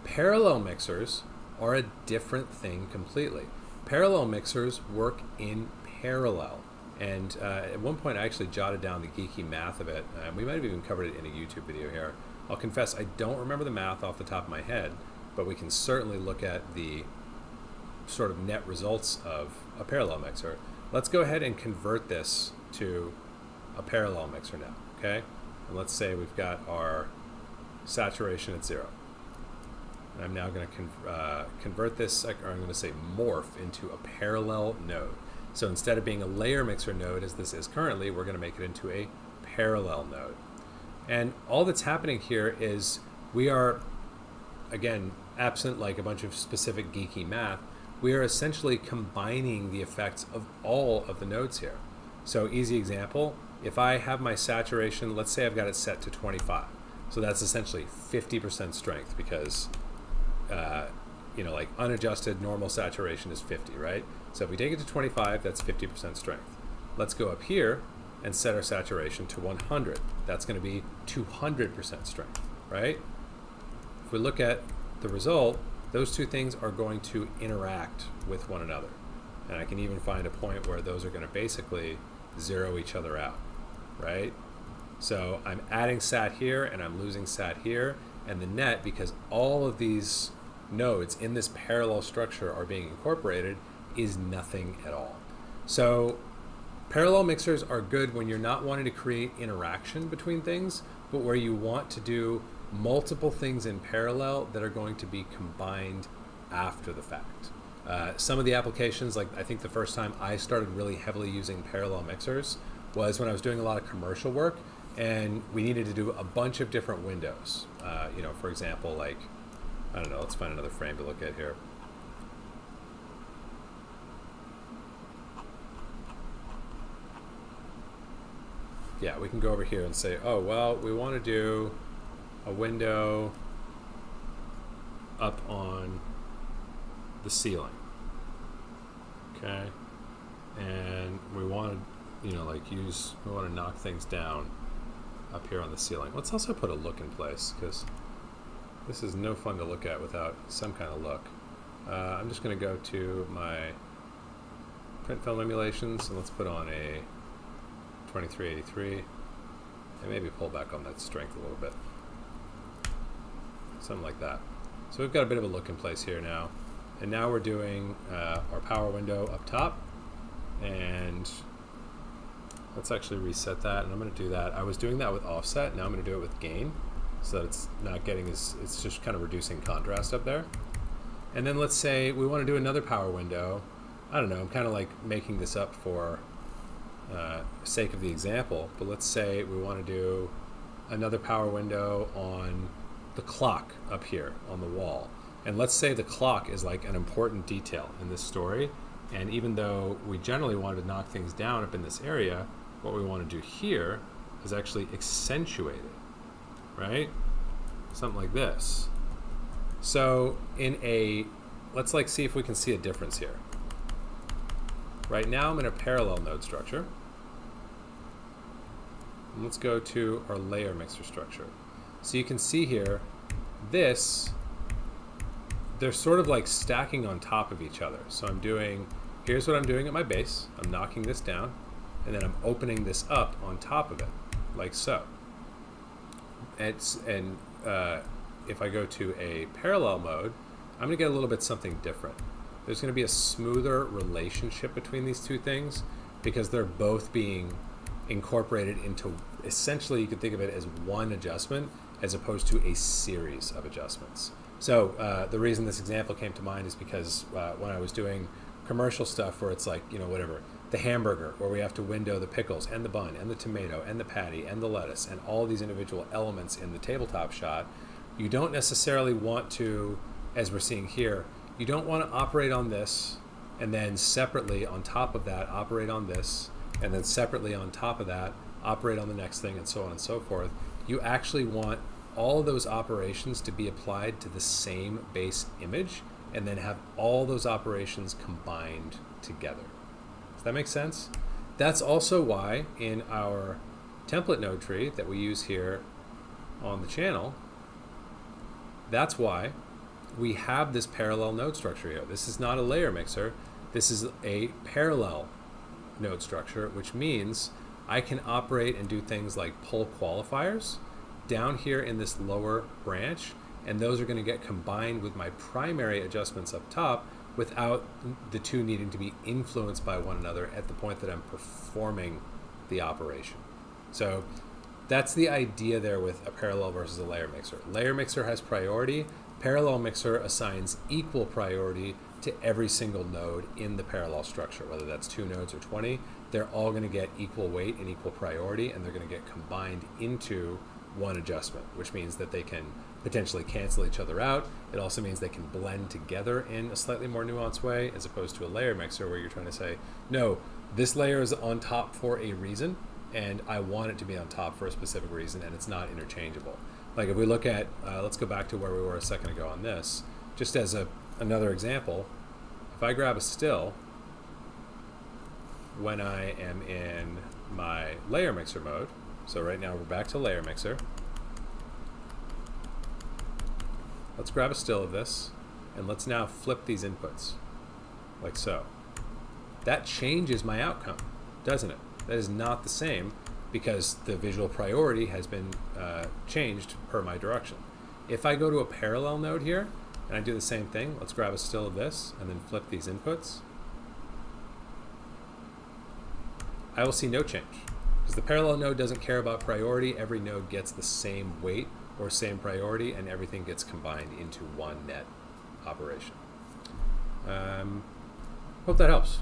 Parallel mixers are a different thing completely. Parallel mixers work in parallel. And at one point I actually jotted down the geeky math of it. We might have even covered it in a YouTube video here. I'll confess I don't remember the math off the top of my head, but we can certainly look at the sort of net results of a parallel mixer. Let's go ahead and convert this to a parallel mixer now, okay? And let's say we've got our saturation at 0. And I'm now going to convert this, or I'm going to say morph, into a parallel node. So instead of being a layer mixer node as this is currently, we're going to make it into a parallel node. And all that's happening here is we are, again, absent like a bunch of specific geeky math, we are essentially combining the effects of all of the nodes here. So easy example, if I have my saturation, let's say I've got it set to 25. So that's essentially 50% strength, because like unadjusted normal saturation is 50, right? So if we take it to 25, that's 50% strength. Let's go up here and set our saturation to 100. That's going to be 200% strength, right? If we look at the result, those two things are going to interact with one another. And I can even find a point where those are going to basically zero each other out, right? So I'm adding sat here and I'm losing sat here, and the net, because all of these nodes in this parallel structure are being incorporated, is nothing at all. So parallel mixers are good when you're not wanting to create interaction between things, but where you want to do multiple things in parallel that are going to be combined after the fact. Some of the applications, like I think the first time I started really heavily using parallel mixers was when I was doing a lot of commercial work, and we needed to do a bunch of different windows. For example, like, I don't know, let's find another frame to look at here. Yeah, we can go over here and say, oh, well, we want to do a window up on the ceiling. Okay. And we want to, we want to knock things down up here on the ceiling. Let's also put a look in place, because this is no fun to look at without some kind of look. I'm just going to go to my print film emulations, and let's put on a 2383, and maybe pull back on that strength a little bit. Something like that. So we've got a bit of a look in place here now. And now we're doing our power window up top, and let's actually reset that, and I'm going to do that. I was doing that with offset, now I'm going to do it with gain, so that it's not getting it's just kind of reducing contrast up there. And then let's say we want to do another power window. I don't know, I'm kind of like making this up for sake of the example, but let's say we want to do another power window on the clock up here on the wall. And let's say the clock is like an important detail in this story, and even though we generally want to knock things down up in this area, what we want to do here is actually accentuate it, right? Something like this. So let's like see if we can see a difference here. Right now I'm in a parallel node structure. And let's go to our layer mixer structure. So you can see here, they're sort of like stacking on top of each other. So here's what I'm doing at my base. I'm knocking this down, and then I'm opening this up on top of it, like so. If I go to a parallel mode, I'm gonna get a little bit something different. There's gonna be a smoother relationship between these two things, because they're both being incorporated into, essentially you could think of it as one adjustment as opposed to a series of adjustments. So the reason this example came to mind is because when I was doing commercial stuff where it's like, whatever, the hamburger, where we have to window the pickles and the bun and the tomato and the patty and the lettuce and all these individual elements in the tabletop shot, you don't necessarily want to, as we're seeing here, you don't want to operate on this and then separately on top of that operate on this, and then separately on top of that operate on the next thing, and so on and so forth. You actually want all of those operations to be applied to the same base image, and then have all those operations combined together. Does that make sense? That's also why in our template node tree that we use here on the channel, that's why we have this parallel node structure here. This is not a layer mixer. This is a parallel node structure, which means I can operate and do things like pull qualifiers down here in this lower branch, and those are going to get combined with my primary adjustments up top without the two needing to be influenced by one another at the point that I'm performing the operation. So that's the idea there with a parallel versus a layer mixer. Layer mixer has priority. Parallel mixer assigns equal priority to every single node in the parallel structure, whether that's 2 nodes or 20. They're all going to get equal weight and equal priority, and they're going to get combined into one adjustment, which means that they can potentially cancel each other out. It also means they can blend together in a slightly more nuanced way, as opposed to a layer mixer where you're trying to say, no, this layer is on top for a reason, and I want it to be on top for a specific reason, and it's not interchangeable. Like if we look at, let's go back to where we were a second ago on this, just as another example. If I grab a still when I am in my layer mixer mode, so right now we're back to layer mixer. Let's grab a still of this, and let's now flip these inputs, like so. That changes my outcome, doesn't it? That is not the same, because the visual priority has been changed per my direction. If I go to a parallel node here, and I do the same thing, let's grab a still of this, and then flip these inputs, I will see no change. Because the parallel node doesn't care about priority. Every node gets the same weight or same priority, and everything gets combined into one net operation. Hope that helps.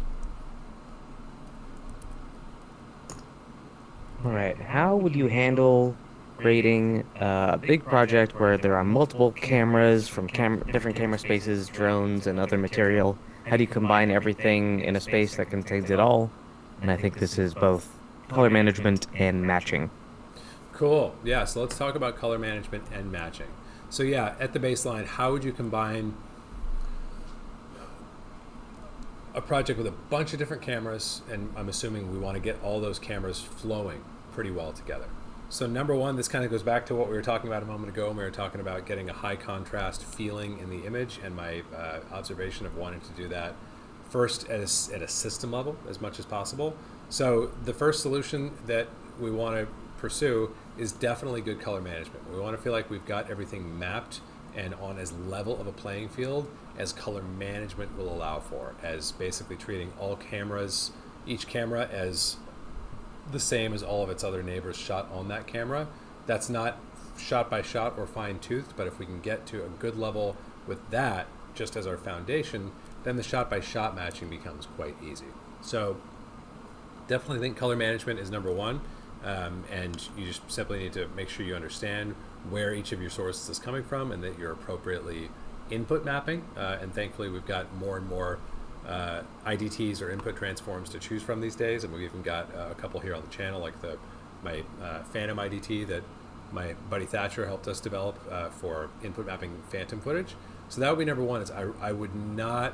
All right, how would you handle creating a big project where there are multiple cameras from different camera spaces, drones, and other material? How do you combine everything in a space that contains it all? And I think this is both color management and matching. Cool. Yeah, so let's talk about color management and matching. So yeah, at the baseline, how would you combine a project with a bunch of different cameras, and I'm assuming we want to get all those cameras flowing pretty well together. So number one, this kind of goes back to what we were talking about a moment ago when we were talking about getting a high contrast feeling in the image, and my observation of wanting to do that first at a system level as much as possible. So the first solution that we want to pursue is definitely good color management. We want to feel like we've got everything mapped and on as level of a playing field as color management will allow for, as basically treating all cameras, each camera as the same as all of its other neighbors shot on that camera. That's not shot by shot or fine-toothed, but if we can get to a good level with that just as our foundation, then the shot by shot matching becomes quite easy. So definitely think color management is number one, and you just simply need to make sure you understand where each of your sources is coming from and that you're appropriately input mapping, and thankfully we've got more and more IDTs or input transforms to choose from these days, and we've even got a couple here on the channel, like my Phantom IDT that my buddy Thatcher helped us develop for input mapping phantom footage. So that would be number one, is I would not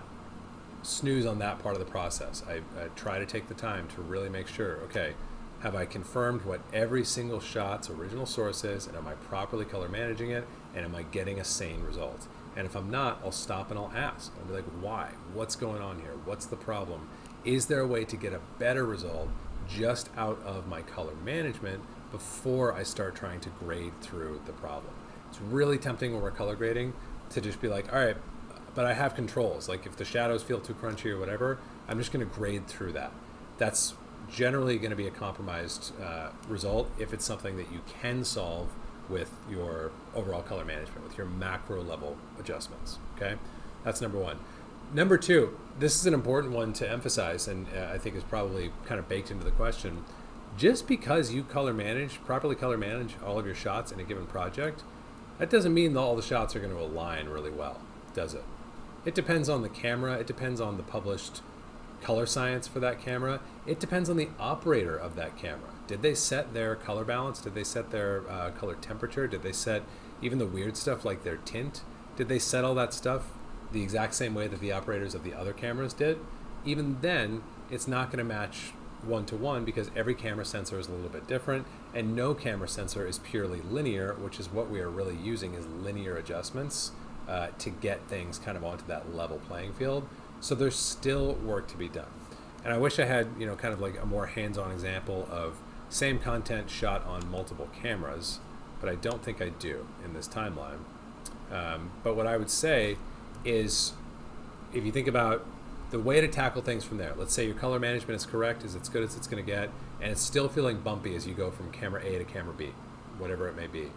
snooze on that part of the process. I try to take the time to really make sure, okay, have I confirmed what every single shot's original source is, and am I properly color managing it, and am I getting a sane result? And if I'm not, I'll stop and I'll ask. I'll be like, why? What's going on here? What's the problem? Is there a way to get a better result just out of my color management before I start trying to grade through the problem? It's really tempting when we're color grading to just be like, all right, but I have controls. Like if the shadows feel too crunchy or whatever, I'm just going to grade through that. That's generally going to be a compromised result if it's something that you can solve with your overall color management, with your macro level adjustments. Okay, that's number one. Number two, this is an important one to emphasize, and I think is probably kind of baked into the question. Just because you properly color manage all of your shots in a given project, that doesn't mean that all the shots are going to align really well, does it? It depends on the camera. It depends on the published color science for that camera. It depends on the operator of that camera. Did they set their color balance? Did they set their color temperature? Did they set even the weird stuff like their tint? Did they set all that stuff the exact same way that the operators of the other cameras did? Even then, it's not going to match one-to-one because every camera sensor is a little bit different, and no camera sensor is purely linear, which is what we are really using is linear adjustments to get things kind of onto that level playing field. So there's still work to be done. And I wish I had, kind of like a more hands-on example of same content shot on multiple cameras, but I don't think I do in this timeline. But what I would say is, if you think about the way to tackle things from there, let's say your color management is correct, is as good as it's going to get, and it's still feeling bumpy as you go from camera A to camera B, whatever it may be.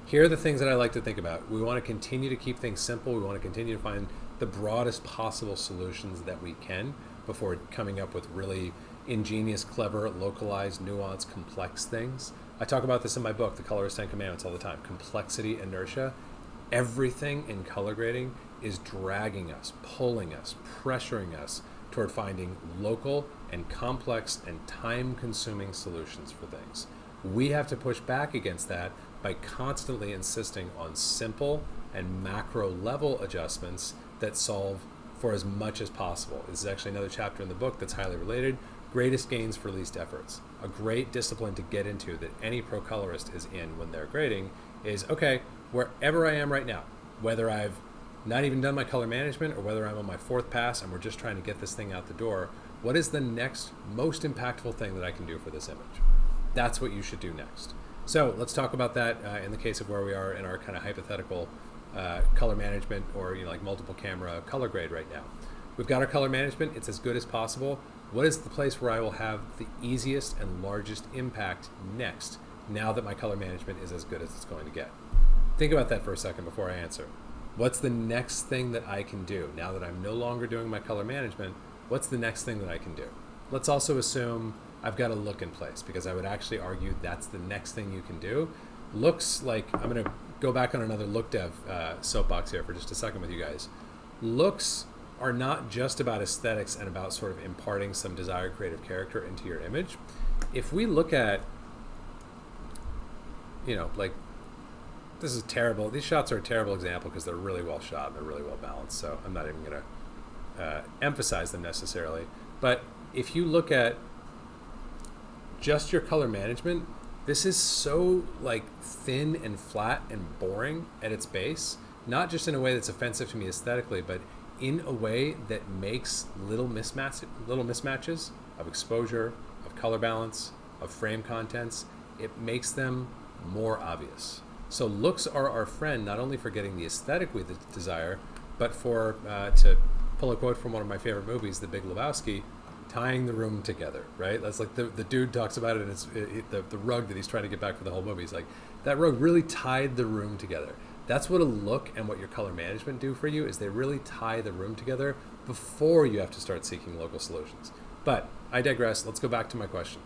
Here are the things that I like to think about. We want to continue to keep things simple. We want to continue to find the broadest possible solutions that we can before coming up with really ingenious, clever, localized, nuanced, complex things. I talk about this in my book, The Colorist 10 Commandments, all the time. Complexity, inertia. Everything in color grading is dragging us, pulling us, pressuring us toward finding local and complex and time-consuming solutions for things. We have to push back against that by constantly insisting on simple and macro-level adjustments that solve for as much as possible. This is actually another chapter in the book that's highly related. Greatest gains for least efforts. A great discipline to get into that any pro colorist is in when they're grading is, okay, wherever I am right now, whether I've not even done my color management or whether I'm on my fourth pass and we're just trying to get this thing out the door, what is the next most impactful thing that I can do for this image? That's what you should do next. So let's talk about that in the case of where we are in our kind of hypothetical color management or like multiple camera color grade right now. We've got our color management. It's as good as possible. What is the place where I will have the easiest and largest impact next, now that my color management is as good as it's going to get? Think about that for a second before I answer. What's the next thing that I can do? Now that I'm no longer doing my color management, what's the next thing that I can do? Let's also assume I've got a look in place, because I would actually argue that's the next thing you can do. Looks like, I'm going to go back on another look dev soapbox here for just a second with you guys. Looks are not just about aesthetics and about sort of imparting some desired creative character into your image. If we look at, like, this is terrible. These shots are a terrible example because they're really well shot and they're really well balanced. So I'm not even going emphasize them necessarily. But if you look at just your color management, this is so like thin and flat and boring at its base, not just in a way that's offensive to me aesthetically, but in a way that makes little mismatches of exposure, of color balance, of frame contents. It makes them more obvious. So looks are our friend, not only for getting the aesthetic we desire, but for, to pull a quote from one of my favorite movies, The Big Lebowski, tying the room together, right? That's like the dude talks about it, and it's the rug that he's trying to get back for the whole movie. He's like, that rug really tied the room together. That's what a look and what your color management do for you, is they really tie the room together before you have to start seeking local solutions. But I digress. Let's go back to my question.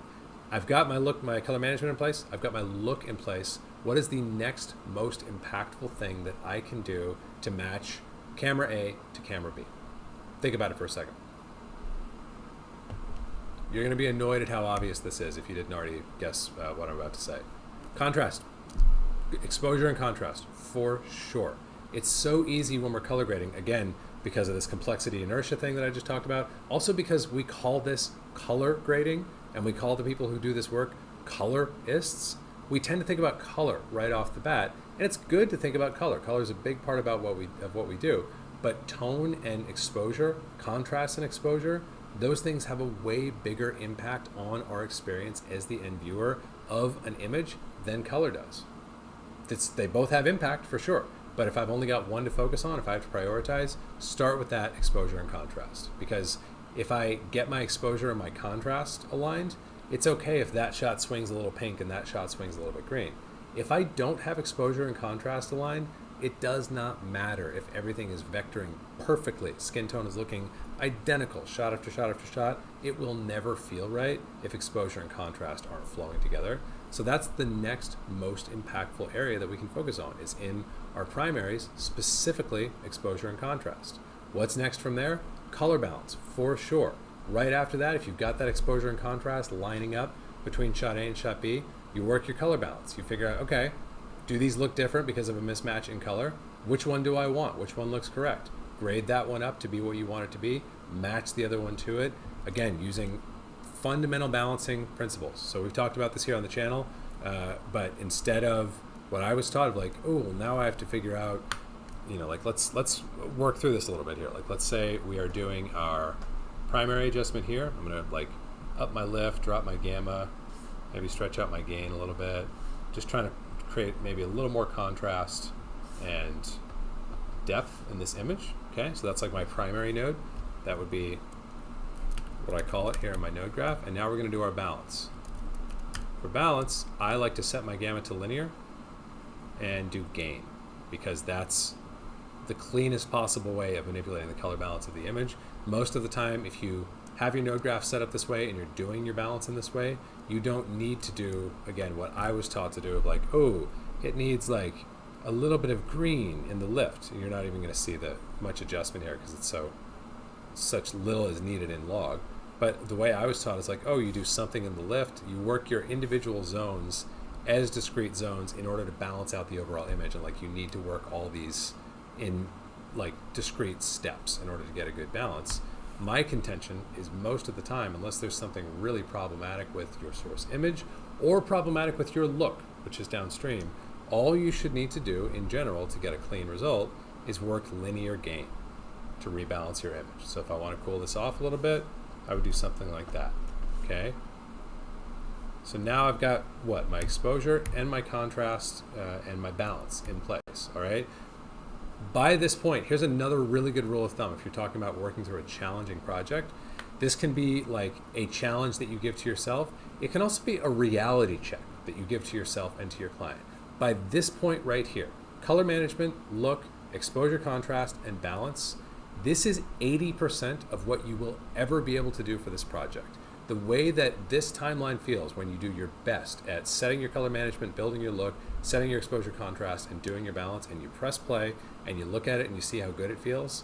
I've got my color management in place. I've got my look in place. What is the next most impactful thing that I can do to match camera A to camera B? Think about it for a second. You're going to be annoyed at how obvious this is if you didn't already guess what I'm about to say. Contrast. Exposure and contrast, for sure. It's so easy when we're color grading, again, because of this complexity inertia thing that I just talked about. Also because we call this color grading, and we call the people who do this work colorists. We tend to think about color right off the bat, and it's good to think about color. Color is a big part about what we do. But tone and exposure, contrast and exposure, those things have a way bigger impact on our experience as the end viewer of an image than color does. They both have impact for sure, but if I've only got one to focus on, if I have to prioritize, start with that exposure and contrast. Because if I get my exposure and my contrast aligned, it's okay if that shot swings a little pink and that shot swings a little bit green. If I don't have exposure and contrast aligned, it does not matter if everything is vectoring perfectly. Skin tone is looking identical shot after shot after shot. It will never feel right if exposure and contrast aren't flowing together. So that's the next most impactful area that we can focus on, is in our primaries, specifically exposure and contrast. What's next from there? Color balance, for sure. Right after that, if you've got that exposure and contrast lining up between shot A and shot B, you work your color balance. You figure out, okay, do these look different because of a mismatch in color? Which one do I want? Which one looks correct? Grade that one up to be what you want it to be, match the other one to it. Again, using fundamental balancing principles. So we've talked about this here on the channel, but instead of what I was taught of like, oh, well, now I have to figure out, like let's work through this a little bit here. Like, let's say we are doing our primary adjustment here. I'm gonna like up my lift, drop my gamma, maybe stretch out my gain a little bit, just trying to create maybe a little more contrast and depth in this image. Okay, so that's like my primary node. That would be what I call it here in my node graph. And now we're going to do our balance. For balance, I like to set my gamma to linear and do gain, because that's the cleanest possible way of manipulating the color balance of the image. Most of the time, if you have your node graph set up this way and you're doing your balance in this way, you don't need to do, again, what I was taught to do of like, oh, it needs like a little bit of green in the lift. And you're not even going to see the much adjustment here because it's such little is needed in log. But the way I was taught is like, oh, you do something in the lift, you work your individual zones as discrete zones in order to balance out the overall image. And like, you need to work all these in like discrete steps in order to get a good balance. My contention is most of the time, unless there's something really problematic with your source image or problematic with your look, which is downstream, all you should need to do in general to get a clean result is work linear gain to rebalance your image. So if I want to cool this off a little bit, I would do something like that. Okay. So now I've got what? My exposure and my contrast and my balance in place. All right. By this point, here's another really good rule of thumb. If you're talking about working through a challenging project, this can be like a challenge that you give to yourself. It can also be a reality check that you give to yourself and to your client. By this point right here, color management, look, exposure, contrast, and balance, this is 80% of what you will ever be able to do for this project. The way that this timeline feels when you do your best at setting your color management, building your look, setting your exposure, contrast, and doing your balance, and you press play and you look at it and you see how good it feels,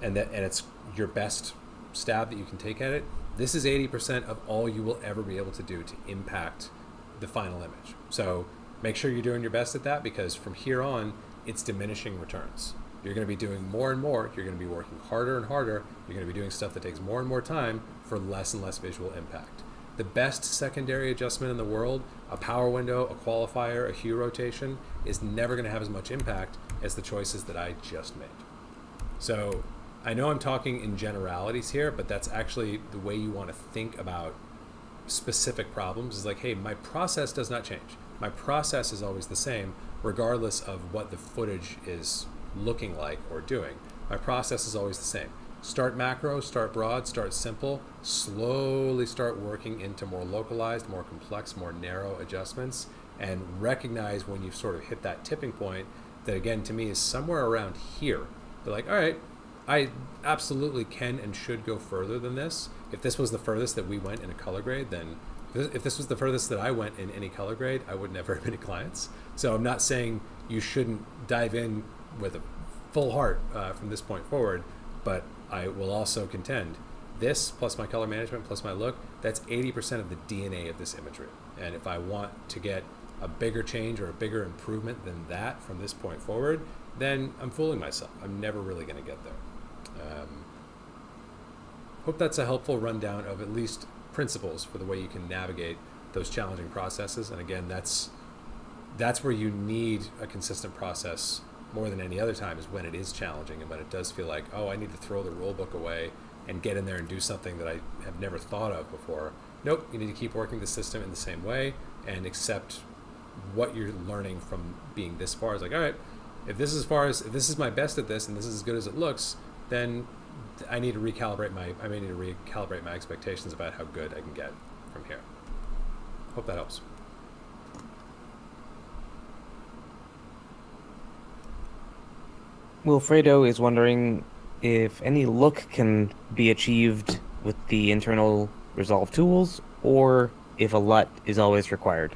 and it's your best stab that you can take at it, this is 80% of all you will ever be able to do to impact the final image. So make sure you're doing your best at that, because from here on, it's diminishing returns. You're going to be doing more and more. You're going to be working harder and harder. You're going to be doing stuff that takes more and more time for less and less visual impact. The best secondary adjustment in the world, a power window, a qualifier, a hue rotation, is never going to have as much impact as the choices that I just made. So I know I'm talking in generalities here, but that's actually the way you want to think about specific problems. Is like, hey, my process does not change. My process is always the same, regardless of what the footage is looking like or doing. My process is always the same. Start macro, start broad, start simple, slowly start working into more localized, more complex, more narrow adjustments, and recognize when you've sort of hit that tipping point that, again, to me is somewhere around here. They're like, all right, I absolutely can and should go further than this. If this was the furthest that we went in a color grade, then if this was the furthest that I went in any color grade, I would never have any clients. So I'm not saying you shouldn't dive in with a full heart from this point forward, but I will also contend this plus my color management plus my look, that's 80% of the DNA of this imagery. And if I want to get a bigger change or a bigger improvement than that from this point forward, then I'm fooling myself. I'm never really going to get there. Hope that's a helpful rundown of at least principles for the way you can navigate those challenging processes. And again, that's where you need a consistent process more than any other time, is when it is challenging and when it does feel like, oh, I need to throw the rule book away and get in there and do something that I have never thought of before. Nope, you need to keep working the system in the same way and accept what you're learning from being this far. It's like, all right, if this is my best at this and this is as good as it looks, then I need to recalibrate my expectations about how good I can get from here. Hope that helps. Wilfredo is wondering if any look can be achieved with the internal Resolve tools, or if a LUT is always required.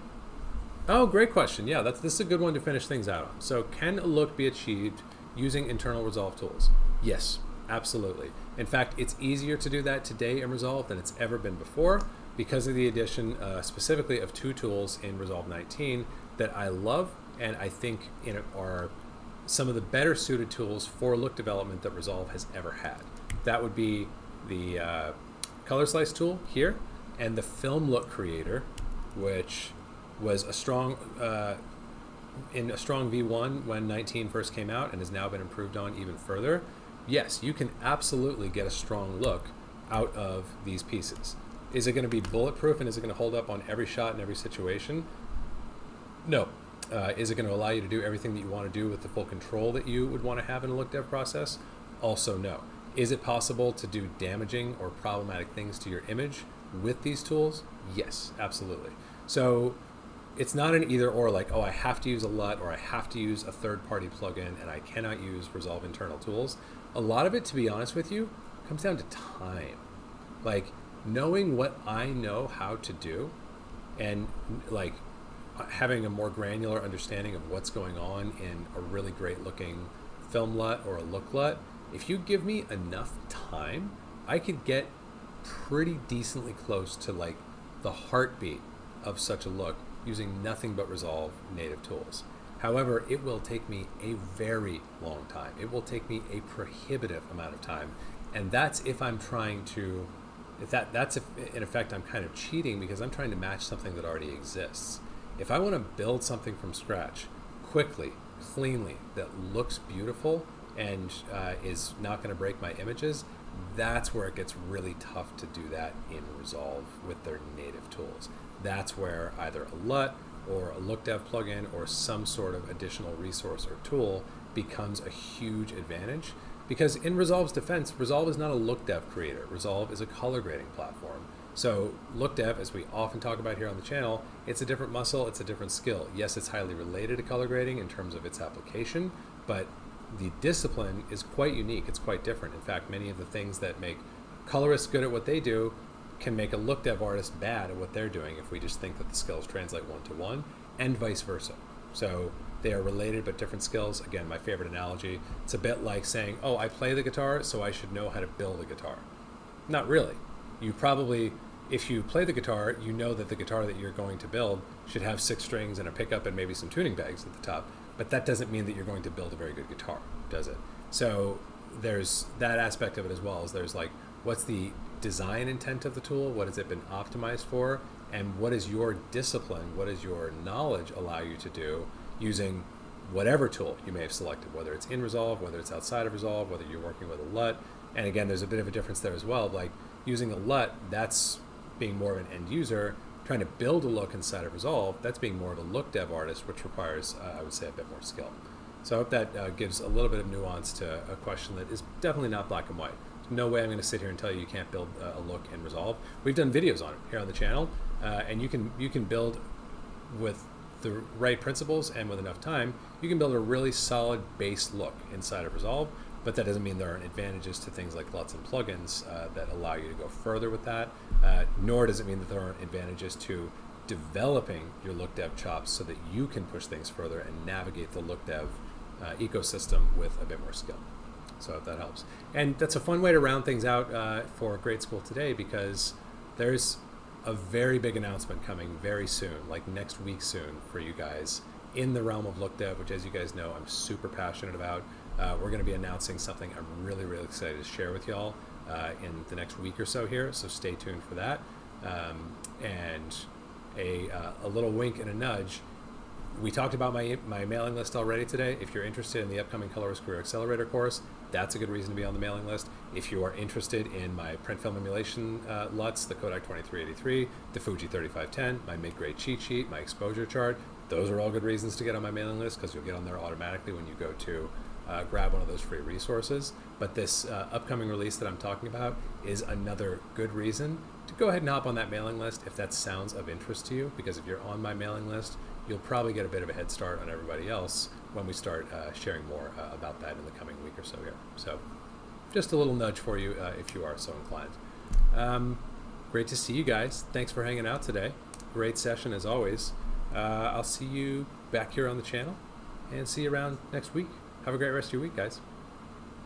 Oh, great question. Yeah, this is a good one to finish things out on. So can a look be achieved using internal Resolve tools? Yes, absolutely. In fact, it's easier to do that today in Resolve than it's ever been before because of the addition specifically of two tools in Resolve 19 that I love and I think are some of the better suited tools for look development that Resolve has ever had. That would be the color slice tool here and the film look creator, which was a strong V1 when 19 first came out and has now been improved on even further. Yes, you can absolutely get a strong look out of these pieces. Is it going to be bulletproof and is it going to hold up on every shot in every situation? No. Is it going to allow you to do everything that you want to do with the full control that you would want to have in a look dev process? Also no. Is it possible to do damaging or problematic things to your image with these tools? Yes, absolutely. So it's not an either or, like, oh, I have to use a LUT or I have to use a third-party plugin and I cannot use Resolve internal tools. A lot of it, to be honest with you, comes down to time. Like, knowing what I know how to do and like having a more granular understanding of what's going on in a really great looking film LUT or a look LUT, if you give me enough time, I could get pretty decently close to like the heartbeat of such a look using nothing but Resolve native tools. However, it will take me a very long time. It will take me a prohibitive amount of time. And that's if I'm trying to, that's if in effect I'm kind of cheating because I'm trying to match something that already exists. If I want to build something from scratch quickly, cleanly, that looks beautiful and is not going to break my images, that's where it gets really tough to do that in Resolve with their native tools. That's where either a LUT or a look dev plugin or some sort of additional resource or tool becomes a huge advantage. Because in Resolve's defense, Resolve is not a look dev creator. Resolve is a color grading platform. So look dev, as we often talk about here on the channel, it's a different muscle, it's a different skill. Yes, it's highly related to color grading in terms of its application, but the discipline is quite unique, it's quite different. In fact, many of the things that make colorists good at what they do can make a look dev artist bad at what they're doing if we just think that the skills translate one-to-one, and vice versa. So they are related but different skills. Again, my favorite analogy, it's a bit like saying, oh, I play the guitar, so I should know how to build a guitar. Not really. You probably, if you play the guitar, you know that the guitar that you're going to build should have 6 strings and a pickup and maybe some tuning pegs at the top, but that doesn't mean that you're going to build a very good guitar, does it? So there's that aspect of it as well. As there's like, what's the design intent of the tool? What has it been optimized for? And what is your discipline? What does your knowledge allow you to do using whatever tool you may have selected, whether it's in Resolve, whether it's outside of Resolve, whether you're working with a LUT. And again, there's a bit of a difference there as well. Like using a LUT, that's being more of an end user. Trying to build a look inside of Resolve, that's being more of a look dev artist, which requires, I would say, a bit more skill. So I hope that gives a little bit of nuance to a question that is definitely not black and white. There's no way I'm going to sit here and tell you you can't build a look in Resolve. We've done videos on it here on the channel, and you can build with the right principles and with enough time, you can build a really solid base look inside of Resolve. But that doesn't mean there aren't advantages to things like LUTs and plugins that allow you to go further with that, nor does it mean that there aren't advantages to developing your look dev chops so that you can push things further and navigate the look dev ecosystem with a bit more skill. So if that helps. And that's a fun way to round things out for grade school today, because there's a very big announcement coming very soon, like next week soon for you guys in the realm of look dev, which, as you guys know, I'm super passionate about. We're going to be announcing something I'm really, really excited to share with y'all in the next week or so here, so stay tuned for that. And a little wink and a nudge. We talked about my mailing list already today. If you're interested in the upcoming Colorist Career Accelerator course, that's a good reason to be on the mailing list. If you are interested in my print film emulation LUTs, the Kodak 2383, the Fuji 3510, my mid-grade cheat sheet, my exposure chart, those are all good reasons to get on my mailing list, because you'll get on there automatically when you go to grab one of those free resources. But this upcoming release that I'm talking about is another good reason to go ahead and hop on that mailing list if that sounds of interest to you, because if you're on my mailing list, you'll probably get a bit of a head start on everybody else when we start sharing more about that in the coming week or so here. So just a little nudge for you if you are so inclined. Great to see you guys. Thanks for hanging out today. Great session as always. I'll see you back here on the channel and see you around next week. Have a great rest of your week, guys.